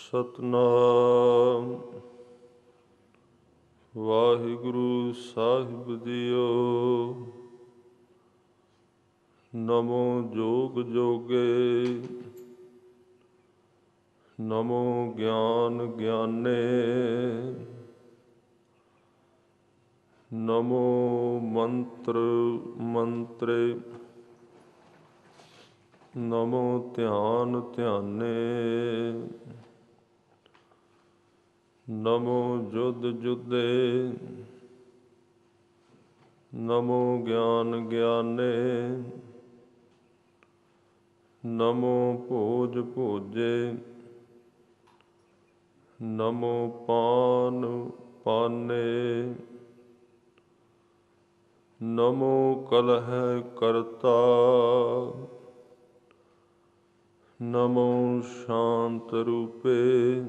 ਸਤਨਾਮ ਵਾਹਿਗੁਰੂ ਸਾਹਿਬ JIO. ਨਮੋ ਜੋਗ ਜੋਗੇ, ਨਮੋ ਗਿਆਨ ਗਿਆਨੇ, ਨਮੋ ਮੰਤਰ ਮੰਤਰੇ, ਨਮੋ ਧਿਆਨ ਧਿਆਨੇ, ਨਮੋ ਜੁਧ ਜੁਧੇ, ਨਮੋ ਗਿਆਨ ਗਿਆਨੇ, ਨਮੋ ਭੋਜ ਭੋਜੇ, ਨਮੋ ਪਾਨ ਪਾਨੇ, ਨਮੋ ਕਲਹਿ ਕਰਤਾ, ਨਮੋ ਸ਼ਾਂਤ ਰੂਪੇ,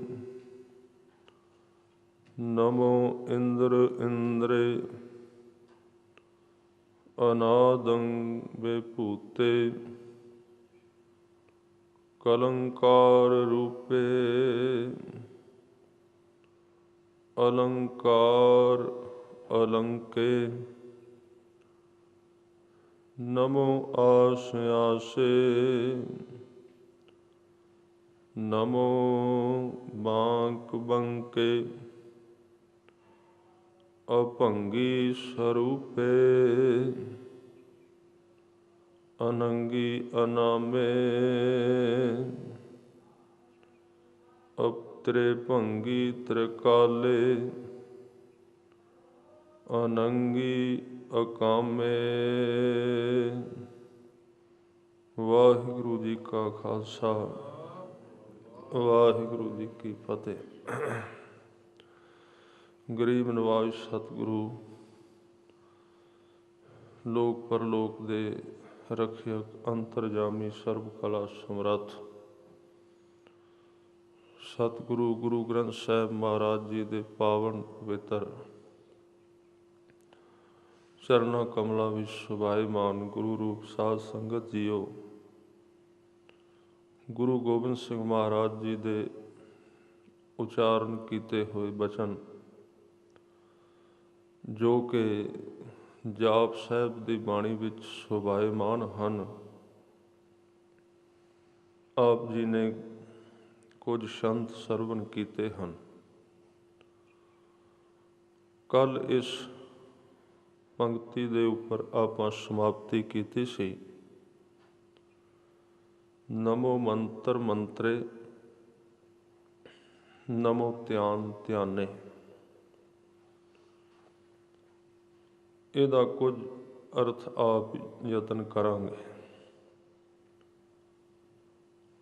ਨਮੋ ਇੰਦਰ ਇੰਦਰੇ, ਅਨਾਦੰ ਵਿਭੂਤੇ, ਕਲੰਕਾਰ ਰੂਪੇ, ਅਲੰਕਾਰ ਅਲੰਕੇ, ਨਮੋ ਆਸ ਆਸੇ, ਨਮੋ ਬਾਂਕ ਬੰਕੇ, ਅਭੰਗੀ ਸਰੂਪੇ, ਅਨੰਗੀ ਅਨਾਮੇ, ਅਪਤਰੇ ਭੰਗੀ ਤ੍ਰਿਕਾਲੇ, ਅਨੰਗੀ ਅਕਾਮੇ। ਵਾਹਿਗੁਰੂ ਜੀ ਕਾ ਖਾਲਸਾ, ਵਾਹਿਗੁਰੂ ਜੀ ਕੀ ਫਤਿਹ। ਗਰੀਬ ਨਵਾਜ਼ ਸਤਿਗੁਰੂ ਲੋਕ ਪਰਲੋਕ ਦੇ ਰੱਖਿਅਕ ਅੰਤਰਜਾਮੀ ਸਰਬ ਕਲਾ ਸਮਰੱਥ ਸਤਿਗੁਰੂ ਗੁਰੂ ਗ੍ਰੰਥ ਸਾਹਿਬ ਮਹਾਰਾਜ ਜੀ ਦੇ ਪਾਵਨ ਪਵਿੱਤਰ ਚਰਨਾਂ ਕਮਲਾਂ ਵਿੱਚ ਸੁਭਾਏਮਾਨ ਗੁਰੂ ਰੂਪ ਸਾਧ ਸੰਗਤ ਜੀਓ। ਗੁਰੂ ਗੋਬਿੰਦ ਸਿੰਘ ਮਹਾਰਾਜ ਜੀ ਦੇ ਉਚਾਰਨ ਕੀਤੇ ਹੋਏ ਬਚਨ ਜੋ ਕਿ ਜਾਪ ਸਾਹਿਬ ਦੀ ਬਾਣੀ ਵਿੱਚ ਸੁਭਾਏਮਾਨ ਹਨ, ਆਪ ਜੀ ਨੇ ਕੁਝ ਸ਼ੰਤ ਸਰਵਣ ਕੀਤੇ ਹਨ। ਕੱਲ੍ਹ ਇਸ ਪੰਕਤੀ ਦੇ ਉੱਪਰ ਆਪਾਂ ਸਮਾਪਤੀ ਕੀਤੀ ਸੀ। ਨਮੋ ਮੰਤਰ ਮੰਤਰੇ, ਨਮੋ ਧਿਆਨ ਧਿਆਨੇ। ਇਹਦਾ ਕੁਝ ਅਰਥ ਆਪ ਯਤਨ ਕਰਾਂਗੇ।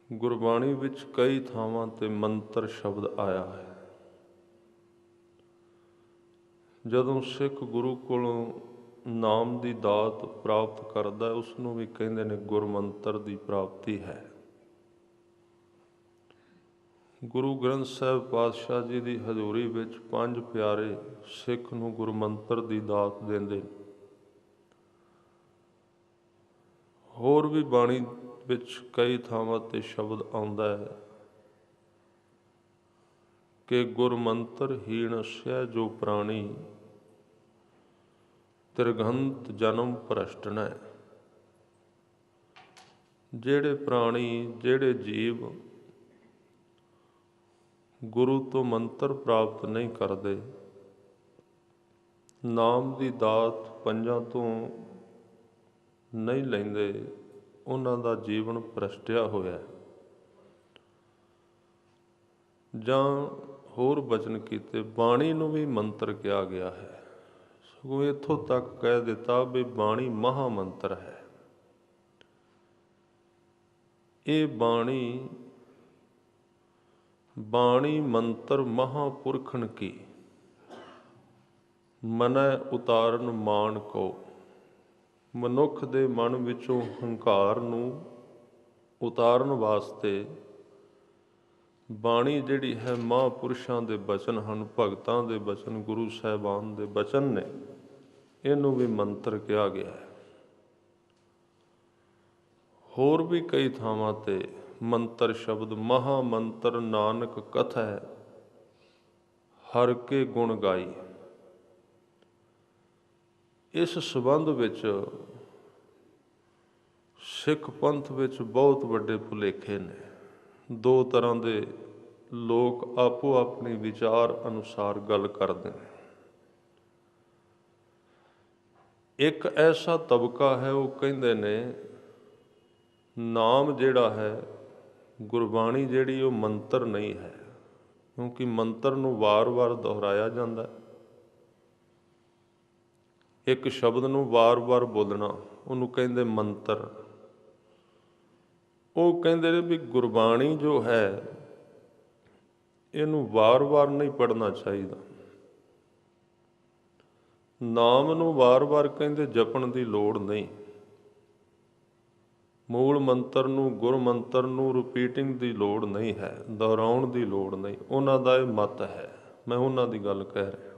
ਗੁਰਬਾਣੀ ਵਿੱਚ ਕਈ ਥਾਵਾਂ 'ਤੇ ਮੰਤਰ ਸ਼ਬਦ ਆਇਆ ਹੈ। ਜਦੋਂ ਸਿੱਖ ਗੁਰੂ ਕੋਲੋਂ ਨਾਮ ਦੀ ਦਾਤ ਪ੍ਰਾਪਤ ਕਰਦਾ, ਉਸ ਨੂੰ ਵੀ ਕਹਿੰਦੇ ਨੇ ਗੁਰਮੰਤਰ ਦੀ ਪ੍ਰਾਪਤੀ ਹੈ। ਗੁਰੂ ਗ੍ਰੰਥ ਸਾਹਿਬ ਪਾਤਸ਼ਾਹ ਜੀ ਦੀ ਹਜ਼ੂਰੀ ਵਿੱਚ ਪੰਜ ਪਿਆਰੇ ਸਿੱਖ ਨੂੰ ਗੁਰਮੰਤਰ ਦੀ ਦਾਤ ਦਿੰਦੇ। ਹੋਰ ਵੀ ਬਾਣੀ ਵਿੱਚ ਕਈ ਥਾਵਾਂ 'ਤੇ ਸ਼ਬਦ ਆਉਂਦਾ ਹੈ ਕਿ ਗੁਰਮੰਤਰ ਹੀਣ ਸਹਿ ਜੋ ਪ੍ਰਾਣੀ, ਤ੍ਰਿਗੰਤ ਜਨਮ ਭ੍ਰਸ਼ਟਨੈ। ਜਿਹੜੇ ਪ੍ਰਾਣੀ, ਜਿਹੜੇ ਜੀਵ ਗੁਰੂ ਤੋਂ ਮੰਤਰ ਪ੍ਰਾਪਤ ਨਹੀਂ ਕਰਦੇ, ਨਾਮ ਦੀ ਦਾਤ ਪੰਜਾਂ ਤੋਂ ਨਹੀਂ ਲੈਂਦੇ, ਉਹਨਾਂ ਦਾ ਜੀਵਨ ਭ੍ਰਸ਼ਟਿਆ ਹੋਇਆ। ਜਾਂ ਹੋਰ ਬਚਨ ਕੀਤੇ, ਬਾਣੀ ਨੂੰ ਵੀ ਮੰਤਰ ਕਿਹਾ ਗਿਆ ਹੈ। ਸਗੋਂ ਇੱਥੋਂ ਤੱਕ ਕਹਿ ਦਿੱਤਾ ਵੀ ਬਾਣੀ ਮਹਾ ਮੰਤਰ ਹੈ। ਇਹ ਬਾਣੀ ਮੰਤਰ ਮਹਾਂਪੁਰਖਨ ਕੀ, ਮਨੈ ਉਤਾਰਨ ਮਾਨ ਕੋ। ਮਨੁੱਖ ਦੇ ਮਨ ਵਿੱਚੋਂ ਹੰਕਾਰ ਨੂੰ ਉਤਾਰਨ ਵਾਸਤੇ ਬਾਣੀ ਜਿਹੜੀ ਹੈ ਮਹਾਂਪੁਰਸ਼ਾਂ ਦੇ ਬਚਨ ਹਨ, ਭਗਤਾਂ ਦੇ ਬਚਨ, ਗੁਰੂ ਸਾਹਿਬਾਨ ਦੇ ਬਚਨ ਨੇ। ਇਹਨੂੰ ਵੀ ਮੰਤਰ ਕਿਹਾ ਗਿਆ ਹੈ। ਹੋਰ ਵੀ ਕਈ ਥਾਵਾਂ 'ਤੇ ਮੰਤਰ ਸ਼ਬਦ ਮਹਾ ਮੰਤਰ ਨਾਨਕ ਕਥੈ ਹਰ ਕੇ ਗੁਣ ਗਾਈ। ਇਸ ਸੰਬੰਧ ਵਿੱਚ ਸਿੱਖ ਪੰਥ ਵਿੱਚ ਬਹੁਤ ਵੱਡੇ ਭੁਲੇਖੇ ਨੇ। ਦੋ ਤਰ੍ਹਾਂ ਦੇ ਲੋਕ ਆਪੋ ਆਪਣੀ ਵਿਚਾਰ ਅਨੁਸਾਰ ਗੱਲ ਕਰਦੇ ਨੇ। ਇੱਕ ਐਸਾ ਤਬਕਾ ਹੈ, ਉਹ ਕਹਿੰਦੇ ਨੇ ਨਾਮ ਜਿਹੜਾ ਹੈ, ਗੁਰਬਾਣੀ ਜਿਹੜੀ, ਉਹ ਮੰਤਰ ਨਹੀਂ ਹੈ, ਕਿਉਂਕਿ ਮੰਤਰ ਨੂੰ ਵਾਰ-ਵਾਰ ਦੁਹਰਾਇਆ ਜਾਂਦਾ। ਇੱਕ ਸ਼ਬਦ ਨੂੰ ਵਾਰ-ਵਾਰ ਬੋਲਣਾ ਉਹਨੂੰ ਕਹਿੰਦੇ ਮੰਤਰ। ਉਹ ਕਹਿੰਦੇ ਨੇ ਵੀ ਗੁਰਬਾਣੀ ਜੋ ਹੈ ਇਹਨੂੰ ਵਾਰ-ਵਾਰ ਨਹੀਂ ਪੜ੍ਹਨਾ ਚਾਹੀਦਾ। ਨਾਮ ਨੂੰ ਵਾਰ-ਵਾਰ ਕਹਿੰਦੇ ਜਪਣ ਦੀ ਲੋੜ ਨਹੀਂ। ਮੂਲ ਮੰਤਰ ਨੂੰ, ਗੁਰ ਮੰਤਰ ਨੂੰ ਰਿਪੀਟਿੰਗ ਦੀ ਲੋੜ ਨਹੀਂ ਹੈ, ਦੁਹਰਾਉਣ ਦੀ ਲੋੜ ਨਹੀਂ। ਉਹਨਾਂ ਦਾ ਇਹ ਮਤ ਹੈ, ਮੈਂ ਉਹਨਾਂ ਦੀ ਗੱਲ ਕਹਿ ਰਿਹਾ।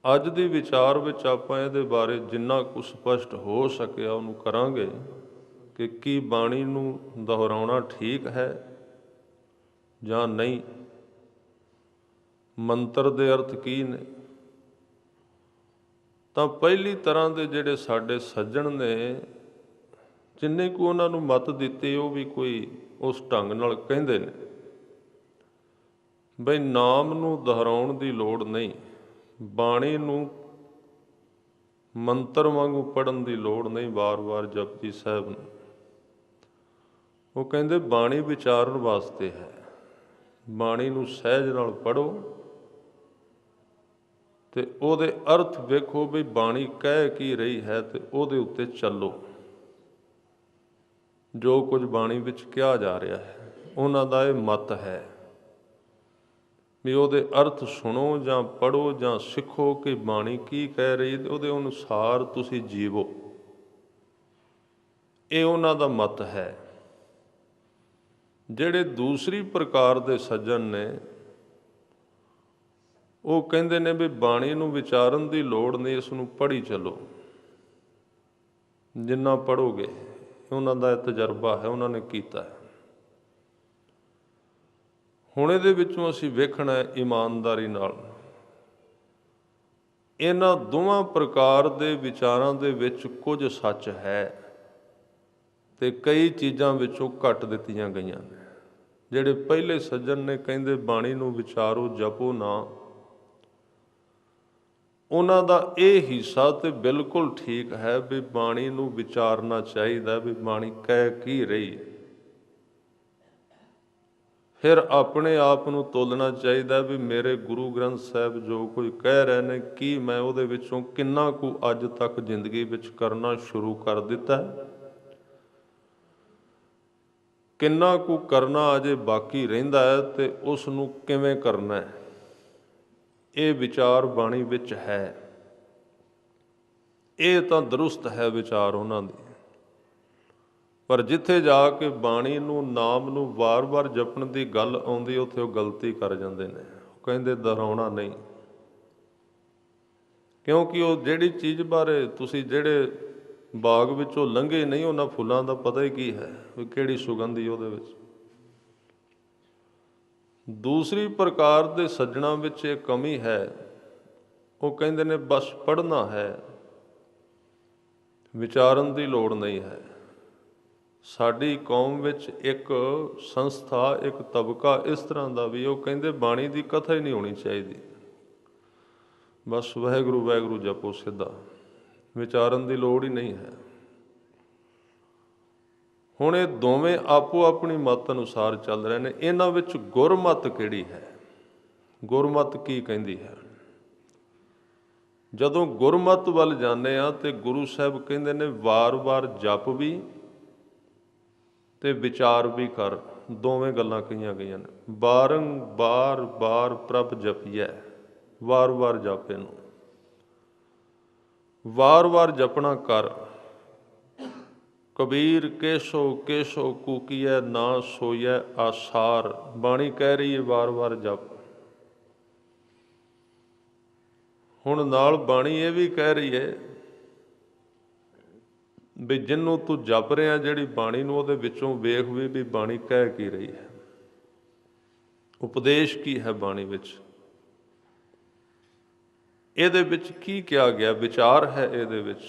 ਅੱਜ ਦੀ ਵਿਚਾਰ ਵਿੱਚ ਆਪਾਂ ਇਹਦੇ ਬਾਰੇ ਜਿੰਨਾ ਕੁ ਸਪਸ਼ਟ ਹੋ ਸਕਿਆ ਉਹਨੂੰ ਕਰਾਂਗੇ ਕਿ ਕੀ ਬਾਣੀ ਨੂੰ ਦੁਹਰਾਉਣਾ ਠੀਕ ਹੈ ਜਾਂ ਨਹੀਂ, ਮੰਤਰ ਦੇ ਅਰਥ ਕੀ ਨੇ। ਤਾਂ ਪਹਿਲੀ ਤਰ੍ਹਾਂ ਦੇ ਜਿਹੜੇ ਸਾਡੇ ਸੱਜਣ ਨੇ, ਜਿੰਨੇ ਕੁ ਉਹਨਾਂ ਨੂੰ ਮਤ ਦਿੱਤੀ, ਉਹ ਵੀ ਕੋਈ ਉਸ ਢੰਗ ਨਾਲ ਕਹਿੰਦੇ ਨੇ ਬਈ ਨਾਮ ਨੂੰ ਦੁਹਰਾਉਣ ਦੀ ਲੋੜ ਨਹੀਂ, ਬਾਣੀ ਨੂੰ ਮੰਤਰ ਵਾਂਗੂ ਪੜ੍ਹਨ ਦੀ ਲੋੜ ਨਹੀਂ, ਵਾਰ-ਵਾਰ ਜਪਜੀ ਸਾਹਿਬ ਨੂੰ। ਉਹ ਕਹਿੰਦੇ ਬਾਣੀ ਵਿਚਾਰਨ ਵਾਸਤੇ ਹੈ, ਬਾਣੀ ਨੂੰ ਸਹਿਜ ਨਾਲ ਪੜ੍ਹੋ ਤੇ ਉਹਦੇ ਅਰਥ ਵੇਖੋ ਵੀ ਬਾਣੀ ਕਹਿ ਕੀ ਰਹੀ ਹੈ ਤੇ ਉਹਦੇ ਉੱਤੇ ਚੱਲੋ। ਜੋ ਕੁਝ ਬਾਣੀ ਵਿੱਚ ਕਿਹਾ ਜਾ ਰਿਹਾ ਹੈ, ਉਹਨਾਂ ਦਾ ਇਹ ਮਤ ਹੈ ਵੀ ਉਹਦੇ ਅਰਥ ਸੁਣੋ ਜਾਂ ਪੜ੍ਹੋ ਜਾਂ ਸਿੱਖੋ ਕਿ ਬਾਣੀ ਕੀ ਕਹਿ ਰਹੀ ਤੇ ਉਹਦੇ ਅਨੁਸਾਰ ਤੁਸੀਂ ਜੀਵੋ। ਇਹ ਉਹਨਾਂ ਦਾ ਮਤ ਹੈ। ਜਿਹੜੇ ਦੂਸਰੀ ਪ੍ਰਕਾਰ ਦੇ ਸੱਜਣ ਨੇ, ਉਹ ਕਹਿੰਦੇ ਨੇ ਵੀ ਬਾਣੀ ਨੂੰ ਵਿਚਾਰਨ ਦੀ ਲੋੜ ਨਹੀਂ, ਇਸ ਨੂੰ ਪੜ੍ਹੀ ਚੱਲੋ। ਜਿੰਨਾ ਪੜ੍ਹੋਗੇ, ਉਹਨਾਂ ਦਾ ਤਜਰਬਾ ਹੈ, ਉਹਨਾਂ ਨੇ ਕੀਤਾ ਹੈ। ਹੁਣ ਇਹਦੇ ਵਿੱਚੋਂ ਅਸੀਂ ਵੇਖਣਾ ਹੈ ਇਮਾਨਦਾਰੀ ਨਾਲ, ਇਹਨਾਂ ਦੋਵਾਂ ਪ੍ਰਕਾਰ ਦੇ ਵਿਚਾਰਾਂ ਦੇ ਵਿੱਚ ਕੁਝ ਸੱਚ ਹੈ ਤੇ ਕਈ ਚੀਜ਼ਾਂ ਵਿੱਚੋਂ ਕੱਟ ਦਿੱਤੀਆਂ ਗਈਆਂ ਨੇ। ਜਿਹੜੇ ਪਹਿਲੇ ਸੱਜਣ ਨੇ ਕਹਿੰਦੇ ਬਾਣੀ ਨੂੰ ਵਿਚਾਰੋ ਜਪੋ ਨਾ, ਉਹਨਾਂ ਦਾ ਇਹ ਹਿੱਸਾ ਤੇ ਬਿਲਕੁਲ ਠੀਕ ਹੈ ਵੀ ਬਾਣੀ ਨੂੰ ਵਿਚਾਰਨਾ ਚਾਹੀਦਾ, ਵੀ ਬਾਣੀ ਕਹਿ ਕੀ ਰਹੀ। ਫਿਰ ਆਪਣੇ ਆਪ ਨੂੰ ਤੋਲਣਾ ਚਾਹੀਦਾ ਵੀ ਮੇਰੇ ਗੁਰੂ ਗ੍ਰੰਥ ਸਾਹਿਬ ਜੋ ਕੁਝ ਕਹਿ ਰਹੇ ਨੇ, ਕੀ ਮੈਂ ਉਹਦੇ ਵਿੱਚੋਂ ਕਿੰਨਾ ਕੁ ਅੱਜ ਤੱਕ ਜ਼ਿੰਦਗੀ ਵਿੱਚ ਕਰਨਾ ਸ਼ੁਰੂ ਕਰ ਦਿੱਤਾ ਹੈ, ਕਿੰਨਾ ਕੁ ਕਰਨਾ ਅਜੇ ਬਾਕੀ ਰਹਿੰਦਾ ਹੈ ਤੇ ਉਸ ਨੂੰ ਕਿਵੇਂ ਕਰਨਾ ਹੈ। ਇਹ ਵਿਚਾਰ ਬਾਣੀ ਵਿੱਚ ਹੈ, ਇਹ ਤਾਂ ਦਰੁਸਤ ਹੈ ਵਿਚਾਰ ਉਹਨਾਂ ਦੀ। ਪਰ ਜਿੱਥੇ ਜਾ ਕੇ ਬਾਣੀ ਨੂੰ, ਨਾਮ ਨੂੰ ਵਾਰ-ਵਾਰ ਜਪਣ ਦੀ ਗੱਲ ਆਉਂਦੀ, ਉੱਥੇ ਉਹ ਗਲਤੀ ਕਰ ਜਾਂਦੇ ਨੇ। ਉਹ ਕਹਿੰਦੇ ਦੁਹਰਾਉਣਾ ਨਹੀਂ, ਕਿਉਂਕਿ ਉਹ ਜਿਹੜੀ ਚੀਜ਼ ਬਾਰੇ ਤੁਸੀਂ ਜਿਹੜੇ ਬਾਗ ਵਿੱਚੋਂ ਲੰਘੇ ਨਹੀਂ, ਉਹਨਾਂ ਫੁੱਲਾਂ ਦਾ ਪਤਾ ਹੀ ਕੀ ਹੈ ਵੀ ਕਿਹੜੀ ਸੁਗੰਧੀ ਉਹਦੇ ਵਿੱਚ। ਦੂਸਰੀ ਪ੍ਰਕਾਰ ਦੇ ਸੱਜਣਾਂ ਵਿੱਚ ਇਹ ਕਮੀ ਹੈ, ਉਹ ਕਹਿੰਦੇ ਨੇ ਬਸ ਪੜ੍ਹਨਾ ਹੈ, ਵਿਚਾਰਨ ਦੀ ਲੋੜ ਨਹੀਂ ਹੈ। ਸਾਡੀ ਕੌਮ ਵਿੱਚ ਇੱਕ ਸੰਸਥਾ, ਇੱਕ ਤਬਕਾ ਇਸ ਤਰ੍ਹਾਂ ਦਾ ਵੀ, ਉਹ ਕਹਿੰਦੇ ਬਾਣੀ ਦੀ ਕਥਾ ਹੀ ਨਹੀਂ ਹੋਣੀ ਚਾਹੀਦੀ, ਬਸ ਵਾਹਿਗੁਰੂ ਵਾਹਿਗੁਰੂ ਜਪੋ ਸਿੱਧਾ, ਵਿਚਾਰਨ ਦੀ ਲੋੜ ਹੀ ਨਹੀਂ ਹੈ। ਹੁਣ ਇਹ ਦੋਵੇਂ ਆਪੋ ਆਪਣੀ ਮਤ ਅਨੁਸਾਰ ਚੱਲ ਰਹੇ ਨੇ। ਇਹਨਾਂ ਵਿੱਚ ਗੁਰਮਤ ਕਿਹੜੀ ਹੈ, ਗੁਰਮਤ ਕੀ ਕਹਿੰਦੀ ਹੈ। ਜਦੋਂ ਗੁਰਮਤ ਵੱਲ ਜਾਂਦੇ ਹਾਂ ਤੇ ਗੁਰੂ ਸਾਹਿਬ ਕਹਿੰਦੇ ਨੇ ਵਾਰ-ਵਾਰ ਜਪ ਵੀ ਤੇ ਵਿਚਾਰ ਵੀ ਕਰ, ਦੋਵੇਂ ਗੱਲਾਂ ਕਹੀਆਂ ਗਈਆਂ ਨੇ। ਬਾਰੰਬਾਰ ਬਾਰ ਪ੍ਰਭ ਜਪੀਐ, ਵਾਰ-ਵਾਰ ਜਪ, ਇਹਨੂੰ ਵਾਰ-ਵਾਰ ਜਪਣਾ ਕਰ। ਕਬੀਰ ਕੇਸੋ ਕੇਸੋ ਕੂਕੀਐ ਨਾ ਸੋਈਐ ਆਸਾਰ, ਬਾਣੀ ਕਹਿ ਰਹੀ ਹੈ ਵਾਰ-ਵਾਰ ਜਪ। ਹੁਣ ਨਾਲ ਬਾਣੀ ਇਹ ਵੀ ਕਹਿ ਰਹੀ ਹੈ ਵੀ ਜਿਹਨੂੰ ਤੂੰ ਜਪ ਰਿਹਾ ਜਿਹੜੀ ਬਾਣੀ ਨੂੰ, ਉਹਦੇ ਵਿੱਚੋਂ ਵੇਖ ਵੀ ਬਾਣੀ ਕਹਿ ਕੀ ਰਹੀ ਹੈ, ਉਪਦੇਸ਼ ਕੀ ਹੈ ਬਾਣੀ ਵਿੱਚ, ਇਹਦੇ ਵਿੱਚ ਕੀ ਕਿਹਾ ਗਿਆ, ਵਿਚਾਰ ਹੈ ਇਹਦੇ ਵਿੱਚ।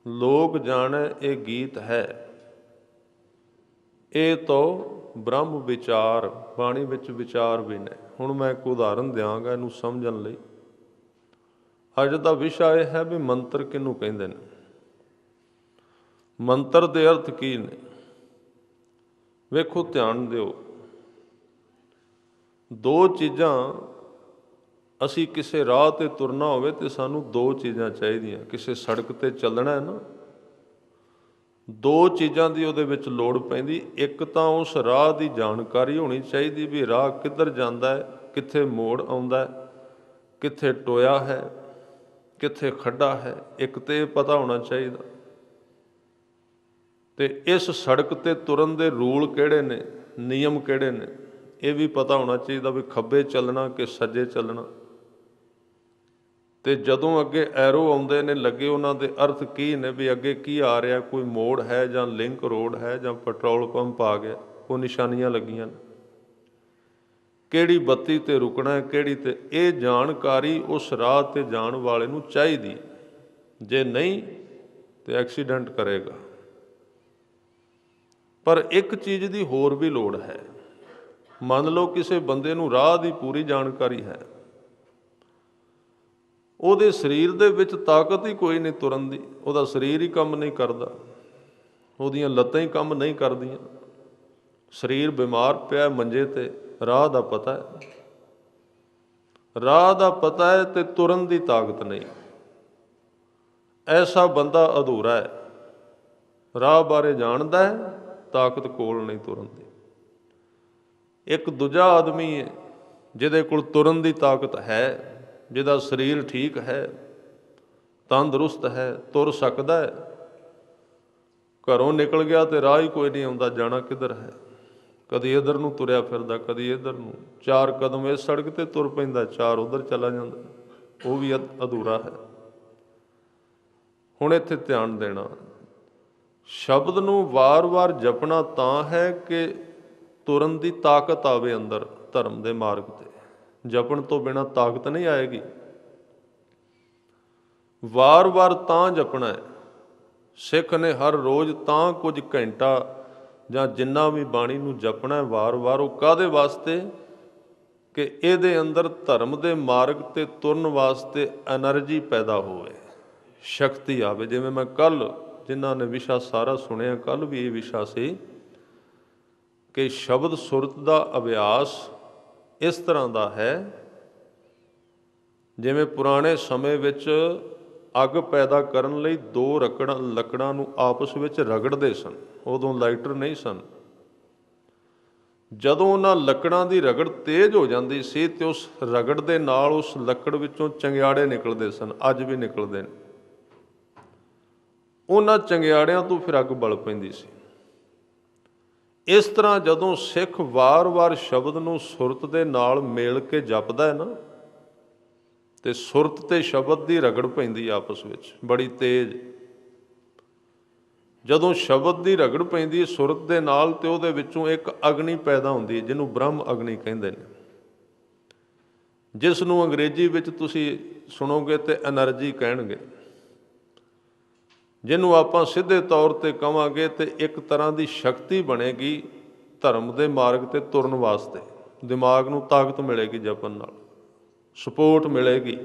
ਲੋਕ ਜਾਣੈ ਇਹ ਗੀਤ ਹੈ, ਇਹ ਤੋਂ ਬ੍ਰਹਮ ਵਿਚਾਰ। ਬਾਣੀ ਵਿੱਚ ਵਿਚਾਰ ਵੀ ਨੇ। ਹੁਣ ਮੈਂ ਇੱਕ ਉਦਾਹਰਨ ਦਿਆਂਗਾ ਇਹਨੂੰ ਸਮਝਣ ਲਈ। ਅੱਜ ਦਾ ਵਿਸ਼ਾ ਇਹ ਹੈ ਵੀ ਮੰਤਰ ਕਿਹਨੂੰ ਕਹਿੰਦੇ ਨੇ, ਮੰਤਰ ਦੇ ਅਰਥ ਕੀ ਨੇ। ਵੇਖੋ, ਧਿਆਨ ਦਿਓ, ਦੋ ਚੀਜ਼ਾਂ, ਅਸੀਂ ਕਿਸੇ ਰਾਹ ਤੇ ਤੁਰਨਾ ਹੋਵੇ ਤੇ ਸਾਨੂੰ ਦੋ ਚੀਜ਼ਾਂ ਚਾਹੀਦੀਆਂ। ਕਿਸੇ ਸੜਕ ਤੇ ਚੱਲਣਾ ਹੈ ਨਾ, ਦੋ ਚੀਜ਼ਾਂ ਦੀ ਉਹਦੇ ਵਿੱਚ ਲੋੜ ਪੈਂਦੀ। ਇੱਕ ਤਾਂ ਉਸ ਰਾਹ ਦੀ ਜਾਣਕਾਰੀ ਹੋਣੀ ਚਾਹੀਦੀ ਵੀ ਰਾਹ ਕਿੱਧਰ ਜਾਂਦਾ ਹੈ, ਕਿੱਥੇ ਮੋੜ ਆਉਂਦਾ ਹੈ, ਕਿੱਥੇ ਟੋਇਆ ਹੈ, ਕਿੱਥੇ ਖੱਡਾ ਹੈ। ਇੱਕ ਤੇ ਇਹ ਪਤਾ ਹੋਣਾ ਚਾਹੀਦਾ। ਤੇ ਇਸ ਸੜਕ ਤੇ ਤੁਰਨ ਦੇ ਰੂਲ ਕਿਹੜੇ ਨੇ, ਨਿਯਮ ਕਿਹੜੇ ਨੇ, ਇਹ ਵੀ ਪਤਾ ਹੋਣਾ ਚਾਹੀਦਾ ਵੀ ਖੱਬੇ ਚੱਲਣਾ ਕਿ ਸੱਜੇ ਚੱਲਣਾ। ਤੇ ਜਦੋਂ ਅੱਗੇ ਐਰੋ ਆਉਂਦੇ ਨੇ ਲੱਗੇ, ਉਹਨਾਂ ਦੇ ਅਰਥ ਕੀ ਨੇ, ਵੀ ਅੱਗੇ ਕੀ ਆ ਰਿਹਾ, ਕੋਈ ਮੋੜ ਹੈ ਜਾਂ ਲਿੰਕ ਰੋਡ ਹੈ ਜਾਂ ਪੈਟਰੋਲ ਪੰਪ ਆ ਗਿਆ, ਉਹ ਨਿਸ਼ਾਨੀਆਂ ਲੱਗੀਆਂ ਨੇ। ਕਿਹੜੀ ਬੱਤੀ ਤੇ ਰੁਕਣਾ ਹੈ, ਕਿਹੜੀ ਤੇ, ਇਹ ਜਾਣਕਾਰੀ ਉਸ ਰਾਹ ਤੇ ਜਾਣ ਵਾਲੇ ਨੂੰ ਚਾਹੀਦੀ। ਜੇ ਨਹੀਂ ਤੇ ਐਕਸੀਡੈਂਟ ਕਰੇਗਾ। ਪਰ ਇੱਕ ਚੀਜ਼ ਦੀ ਹੋਰ ਵੀ ਲੋੜ ਹੈ। ਮੰਨ ਲਓ ਕਿਸੇ ਬੰਦੇ ਨੂੰ ਰਾਹ ਦੀ ਪੂਰੀ ਜਾਣਕਾਰੀ ਹੈ, ਉਹਦੇ ਸਰੀਰ ਦੇ ਵਿੱਚ ਤਾਕਤ ਹੀ ਕੋਈ ਨਹੀਂ ਤੁਰਨ ਦੀ, ਉਹਦਾ ਸਰੀਰ ਹੀ ਕੰਮ ਨਹੀਂ ਕਰਦਾ, ਉਹਦੀਆਂ ਲੱਤਾਂ ਹੀ ਕੰਮ ਨਹੀਂ ਕਰਦੀਆਂ, ਸਰੀਰ ਬਿਮਾਰ ਪਿਆ ਮੰਜੇ ਤੇ, ਰਾਹ ਦਾ ਪਤਾ ਹੈ, ਰਾਹ ਦਾ ਪਤਾ ਹੈ ਤੇ ਤੁਰਨ ਦੀ ਤਾਕਤ ਨਹੀਂ। ਐਸਾ ਬੰਦਾ ਅਧੂਰਾ ਹੈ। ਰਾਹ ਬਾਰੇ ਜਾਣਦਾ ਹੈ, ਤਾਕਤ ਕੋਲ ਨਹੀਂ ਤੁਰਨ ਦੀ। ਇੱਕ ਦੂਜਾ ਆਦਮੀ ਹੈ ਜਿਹਦੇ ਕੋਲ ਤੁਰਨ ਦੀ ਤਾਕਤ ਹੈ, ਜਿਹਦਾ ਸਰੀਰ ਠੀਕ ਹੈ, ਤੰਦਰੁਸਤ ਹੈ, ਤੁਰ ਸਕਦਾ ਹੈ, ਘਰੋਂ ਨਿਕਲ ਗਿਆ ਤੇ ਰਾਹ ਹੀ ਕੋਈ ਨਹੀਂ ਆਉਂਦਾ, ਜਾਣਾ ਕਿੱਧਰ ਹੈ। ਕਦੀ ਇੱਧਰ ਨੂੰ ਤੁਰਿਆ ਫਿਰਦਾ, ਕਦੀ ਇੱਧਰ ਨੂੰ, ਚਾਰ ਕਦਮ ਇਸ ਸੜਕ ਤੇ ਤੁਰ ਪੈਂਦਾ, ਚਾਰ ਉੱਧਰ ਚਲਾ ਜਾਂਦਾ, ਉਹ ਵੀ ਅਧੂਰਾ ਹੈ। ਹੁਣ ਇੱਥੇ ਧਿਆਨ ਦੇਣਾ, ਸ਼ਬਦ ਨੂੰ ਵਾਰ-ਵਾਰ ਜਪਣਾ ਤਾਂ ਹੈ ਕਿ ਤੁਰਨ ਦੀ ਤਾਕਤ ਆਵੇ ਅੰਦਰ ਧਰਮ ਦੇ ਮਾਰਗ ਤੇ। ਜਪਣ ਤੋਂ ਬਿਨਾਂ ਤਾਕਤ ਨਹੀਂ ਆਏਗੀ। ਵਾਰ-ਵਾਰ ਤਾਂ ਜਪਣਾ ਹੈ। ਸਿੱਖ ਨੇ ਹਰ ਰੋਜ਼ ਤਾਂ ਕੁਝ ਘੰਟਾ ਜਾਂ ਜਿੰਨਾ ਵੀ ਬਾਣੀ ਨੂੰ ਜਪਣਾ ਵਾਰ-ਵਾਰ, ਉਹ ਕਾਹਦੇ ਵਾਸਤੇ, ਕਿ ਇਹਦੇ ਅੰਦਰ ਧਰਮ ਦੇ ਮਾਰਗ ਤੇ ਤੁਰਨ ਵਾਸਤੇ ਐਨਰਜੀ ਪੈਦਾ ਹੋਵੇ, ਸ਼ਕਤੀ ਆਵੇ। ਜਿਵੇਂ ਮੈਂ ਕੱਲ੍ਹ, ਜਿਨ੍ਹਾਂ ਨੇ ਵਿਸ਼ਾ ਸਾਰਾ ਸੁਣਿਆ, ਕੱਲ੍ਹ ਵੀ ਇਹ ਵਿਸ਼ਾ ਸੀ ਕਿ ਸ਼ਬਦ ਸੁਰਤ ਦਾ ਅਭਿਆਸ ਇਸ ਤਰ੍ਹਾਂ ਦਾ ਹੈ, ਜਿਵੇਂ ਪੁਰਾਣੇ ਸਮੇਂ ਵਿੱਚ ਅੱਗ ਪੈਦਾ ਕਰਨ ਲਈ ਦੋ ਲੱਕੜਾਂ ਨੂੰ ਆਪਸ ਵਿੱਚ ਰਗੜਦੇ ਸਨ। ਉਦੋਂ ਲਾਈਟਰ ਨਹੀਂ ਸਨ। ਜਦੋਂ ਉਹਨਾਂ ਲੱਕੜਾਂ ਦੀ ਰਗੜ ਤੇਜ਼ ਹੋ ਜਾਂਦੀ ਸੀ ਤੇ ਉਸ ਰਗੜ ਦੇ ਨਾਲ ਉਸ ਲੱਕੜ ਵਿੱਚੋਂ ਚੰਗਿਆੜੇ ਨਿਕਲਦੇ ਸਨ, ਅੱਜ ਵੀ ਨਿਕਲਦੇ ਨੇ। ਉਹਨਾਂ ਚੰਗਿਆੜਿਆਂ ਤੋਂ ਫਿਰ ਅੱਗ ਬਲ ਪੈਂਦੀ ਸੀ। ਇਸ ਤਰ੍ਹਾਂ ਜਦੋਂ ਸਿੱਖ ਵਾਰ-ਵਾਰ ਸ਼ਬਦ ਨੂੰ ਸੁਰਤ ਦੇ ਨਾਲ ਮੇਲ ਕੇ ਜਪਦਾ ਹੈ ਨਾ, ਤੇ ਸੁਰਤ ਤੇ ਸ਼ਬਦ ਦੀ ਰਗੜ ਪੈਂਦੀ ਆਪਸ ਵਿੱਚ ਬੜੀ ਤੇਜ਼। ਜਦੋਂ ਸ਼ਬਦ ਦੀ ਰਗੜ ਪੈਂਦੀ ਹੈ ਸੁਰਤ ਦੇ ਨਾਲ, ਤੇ ਉਹਦੇ ਵਿੱਚੋਂ ਇੱਕ ਅਗਨੀ ਪੈਦਾ ਹੁੰਦੀ ਹੈ, ਜਿਹਨੂੰ ਬ੍ਰਹਮ ਅਗਨੀ ਕਹਿੰਦੇ ਨੇ, ਜਿਸ ਨੂੰ ਅੰਗਰੇਜ਼ੀ ਵਿੱਚ ਤੁਸੀਂ ਸੁਣੋਗੇ ਤੇ ਐਨਰਜੀ ਕਹਿਣਗੇ। ਜਿਹਨੂੰ ਆਪਾਂ ਸਿੱਧੇ ਤੌਰ ਤੇ ਕਹਾਂਗੇ ਤੇ ਇੱਕ ਤਰ੍ਹਾਂ ਦੀ ਸ਼ਕਤੀ ਬਣੇਗੀ ਧਰਮ ਦੇ ਮਾਰਗ ਤੇ ਤੁਰਨ ਵਾਸਤੇ। ਦਿਮਾਗ ਨੂੰ ਤਾਕਤ ਮਿਲੇਗੀ ਜਪਣ ਨਾਲ, ਸਪੋਰਟ ਮਿਲੇਗੀ।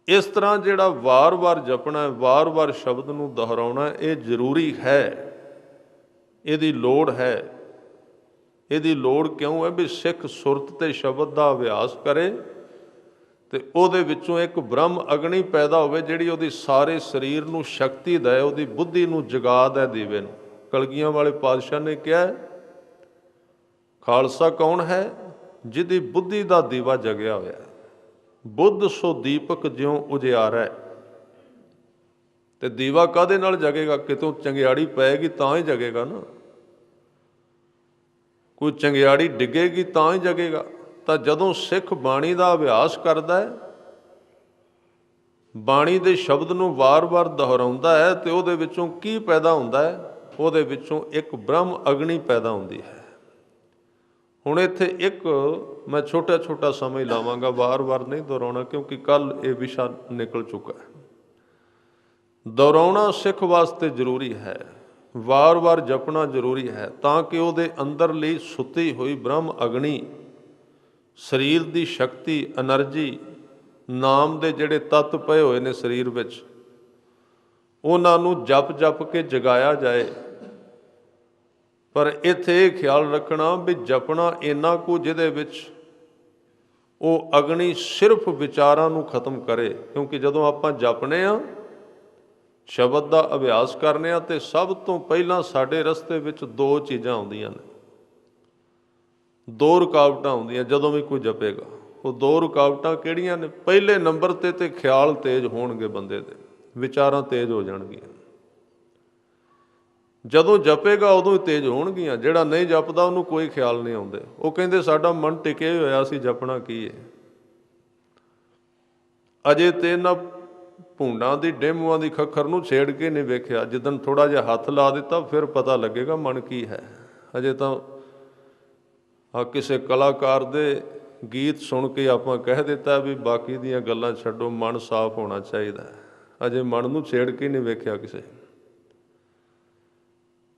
ਇਸ ਤਰ੍ਹਾਂ ਜਿਹੜਾ ਵਾਰ-ਵਾਰ ਜਪਣਾ, ਵਾਰ-ਵਾਰ ਸ਼ਬਦ ਨੂੰ ਦੁਹਰਾਉਣਾ, ਇਹ ਜ਼ਰੂਰੀ ਹੈ, ਇਹਦੀ ਲੋੜ ਹੈ। ਇਹਦੀ ਲੋੜ ਕਿਉਂ ਹੈ? ਵੀ ਸਿੱਖ ਸੁਰਤ ਤੇ ਸ਼ਬਦ ਦਾ ਅਭਿਆਸ ਕਰੇ ਤੇ ਉਹਦੇ ਵਿੱਚੋਂ ਇੱਕ ਬ੍ਰਹਮ ਅਗਨੀ ਪੈਦਾ ਹੋਵੇ, ਜਿਹੜੀ ਉਹਦੀ ਸਾਰੇ ਸਰੀਰ ਨੂੰ ਸ਼ਕਤੀ ਦੇ, ਉਹਦੀ ਬੁੱਧੀ ਨੂੰ ਜਗਾ ਦੇ ਦੀਵੇ ਨੂੰ। ਕਲਗੀਆਂ ਵਾਲੇ ਪਾਤਸ਼ਾਹ ਨੇ ਕਿਹਾ, ਖਾਲਸਾ ਕੌਣ ਹੈ? ਜਿਹਦੀ ਬੁੱਧੀ ਦਾ ਦੀਵਾ ਜਗਿਆ ਹੋਇਆ। ਬੁੱਧ ਸੋ ਦੀਪਕ ਜਿਉਂ ਉਜਿਆਰੈ। ਤੇ ਦੀਵਾ ਕਾਹਦੇ ਨਾਲ ਜਗੇਗਾ? ਕਿਤੋਂ ਚੰਗਿਆੜੀ ਪਏਗੀ ਤਾਂ ਹੀ ਜਗੇਗਾ ਨਾ। ਕੋਈ ਚੰਗਿਆੜੀ ਡਿੱਗੇਗੀ ਤਾਂ ਹੀ ਜਗੇਗਾ। ਤਾਂ ਜਦੋਂ ਸਿੱਖ ਬਾਣੀ ਦਾ ਅਭਿਆਸ ਕਰਦਾ ਹੈ, ਬਾਣੀ ਦੇ ਸ਼ਬਦ ਨੂੰ ਵਾਰ-ਵਾਰ ਦੁਹਰਾਉਂਦਾ ਹੈ ਤੇ ਉਹਦੇ ਵਿੱਚੋਂ ਕੀ ਪੈਦਾ ਹੁੰਦਾ ਹੈ? ਉਹਦੇ ਵਿੱਚੋਂ ਇੱਕ ਬ੍ਰਹਮ ਅਗਨੀ ਪੈਦਾ ਹੁੰਦੀ ਹੈ। ਹੁਣ ਇੱਥੇ ਇੱਕ ਮੈਂ ਛੋਟਾ ਸਮਝ ਲਾਵਾਂਗਾ, ਵਾਰ-ਵਾਰ ਨਹੀਂ ਦੁਹਰਾਉਣਾ, ਕਿਉਂਕਿ ਕੱਲ ਇਹ ਵਿਸ਼ਾ ਨਿਕਲ ਚੁੱਕਾ ਹੈ। ਦੁਹਰਾਉਣਾ ਸਿੱਖ ਵਾਸਤੇ ਜ਼ਰੂਰੀ ਹੈ, ਵਾਰ-ਵਾਰ ਜਪਣਾ ਜ਼ਰੂਰੀ ਹੈ, ਤਾਂ ਕਿ ਉਹਦੇ ਅੰਦਰਲੀ ਸੁੱਤੀ ਹੋਈ ਬ੍ਰਹਮ ਅਗਨੀ, ਸਰੀਰ ਦੀ ਸ਼ਕਤੀ, ਐਨਰਜੀ, ਨਾਮ ਦੇ ਜਿਹੜੇ ਤੱਤ ਪਏ ਹੋਏ ਨੇ ਸਰੀਰ ਵਿੱਚ, ਉਹਨਾਂ ਨੂੰ ਜਪ ਕੇ ਜਗਾਇਆ ਜਾਏ। ਪਰ ਇੱਥੇ ਇਹ ਖਿਆਲ ਰੱਖਣਾ ਵੀ ਜਪਣਾ ਇੰਨਾ ਕੁ ਜਿਹਦੇ ਵਿੱਚ ਉਹ ਅਗਨੀ ਸਿਰਫ ਵਿਚਾਰਾਂ ਨੂੰ ਖਤਮ ਕਰੇ। ਕਿਉਂਕਿ ਜਦੋਂ ਆਪਾਂ ਜਪਨੇ ਆ, ਸ਼ਬਦ ਦਾ ਅਭਿਆਸ ਕਰਨੇ ਆ, ਤੇ ਸਭ ਤੋਂ ਪਹਿਲਾਂ ਸਾਡੇ ਰਸਤੇ ਵਿੱਚ ਦੋ ਚੀਜ਼ਾਂ ਆਉਂਦੀਆਂ ਨੇ, ਦੋ ਰੁਕਾਵਟਾਂ ਆਉਂਦੀਆਂ ਜਦੋਂ ਵੀ ਕੋਈ ਜਪੇਗਾ। ਉਹ ਦੋ ਰੁਕਾਵਟਾਂ ਕਿਹੜੀਆਂ ਨੇ? ਪਹਿਲੇ ਨੰਬਰ ਤੇ ਖਿਆਲ ਤੇਜ਼ ਹੋਣਗੇ ਬੰਦੇ ਦੇ, ਵਿਚਾਰਾਂ ਤੇਜ਼ ਹੋ ਜਾਣਗੀਆਂ। ਜਦੋਂ ਜਪੇਗਾ ਉਦੋਂ ਹੀ ਤੇਜ਼ ਹੋਣਗੀਆਂ। ਜਿਹੜਾ ਨਹੀਂ ਜਪਦਾ ਉਹਨੂੰ ਕੋਈ ਖਿਆਲ ਨਹੀਂ ਆਉਂਦੇ। ਉਹ ਕਹਿੰਦੇ ਸਾਡਾ ਮਨ ਟਿਕਿਆ ਹੋਇਆ, ਅਸੀਂ ਜਪਣਾ ਕੀ ਹੈ? ਅਜੇ ਤੇ ਇਹਨਾਂ ਭੂੰਡਾਂ ਦੀ, ਡੇਮੂਆਂ ਦੀ ਖੱਖਰ ਨੂੰ ਛੇੜ ਕੇ ਨਹੀਂ ਵੇਖਿਆ। ਜਿੱਦਣ ਥੋੜ੍ਹਾ ਜਿਹਾ ਹੱਥ ਲਾ ਦਿੱਤਾ ਫਿਰ ਪਤਾ ਲੱਗੇਗਾ ਮਨ ਕੀ ਹੈ। ਅਜੇ ਤਾਂ ਕਿਸੇ ਕਲਾਕਾਰ ਦੇ ਗੀਤ ਸੁਣ ਕੇ ਆਪਾਂ ਕਹਿ ਦਿੱਤਾ ਵੀ ਬਾਕੀ ਦੀਆਂ ਗੱਲਾਂ ਛੱਡੋ, ਮਨ ਸਾਫ਼ ਹੋਣਾ ਚਾਹੀਦਾ। ਅਜੇ ਮਨ ਨੂੰ ਛੇੜ ਕੇ ਨਹੀਂ ਵੇਖਿਆ ਕਿਸੇ।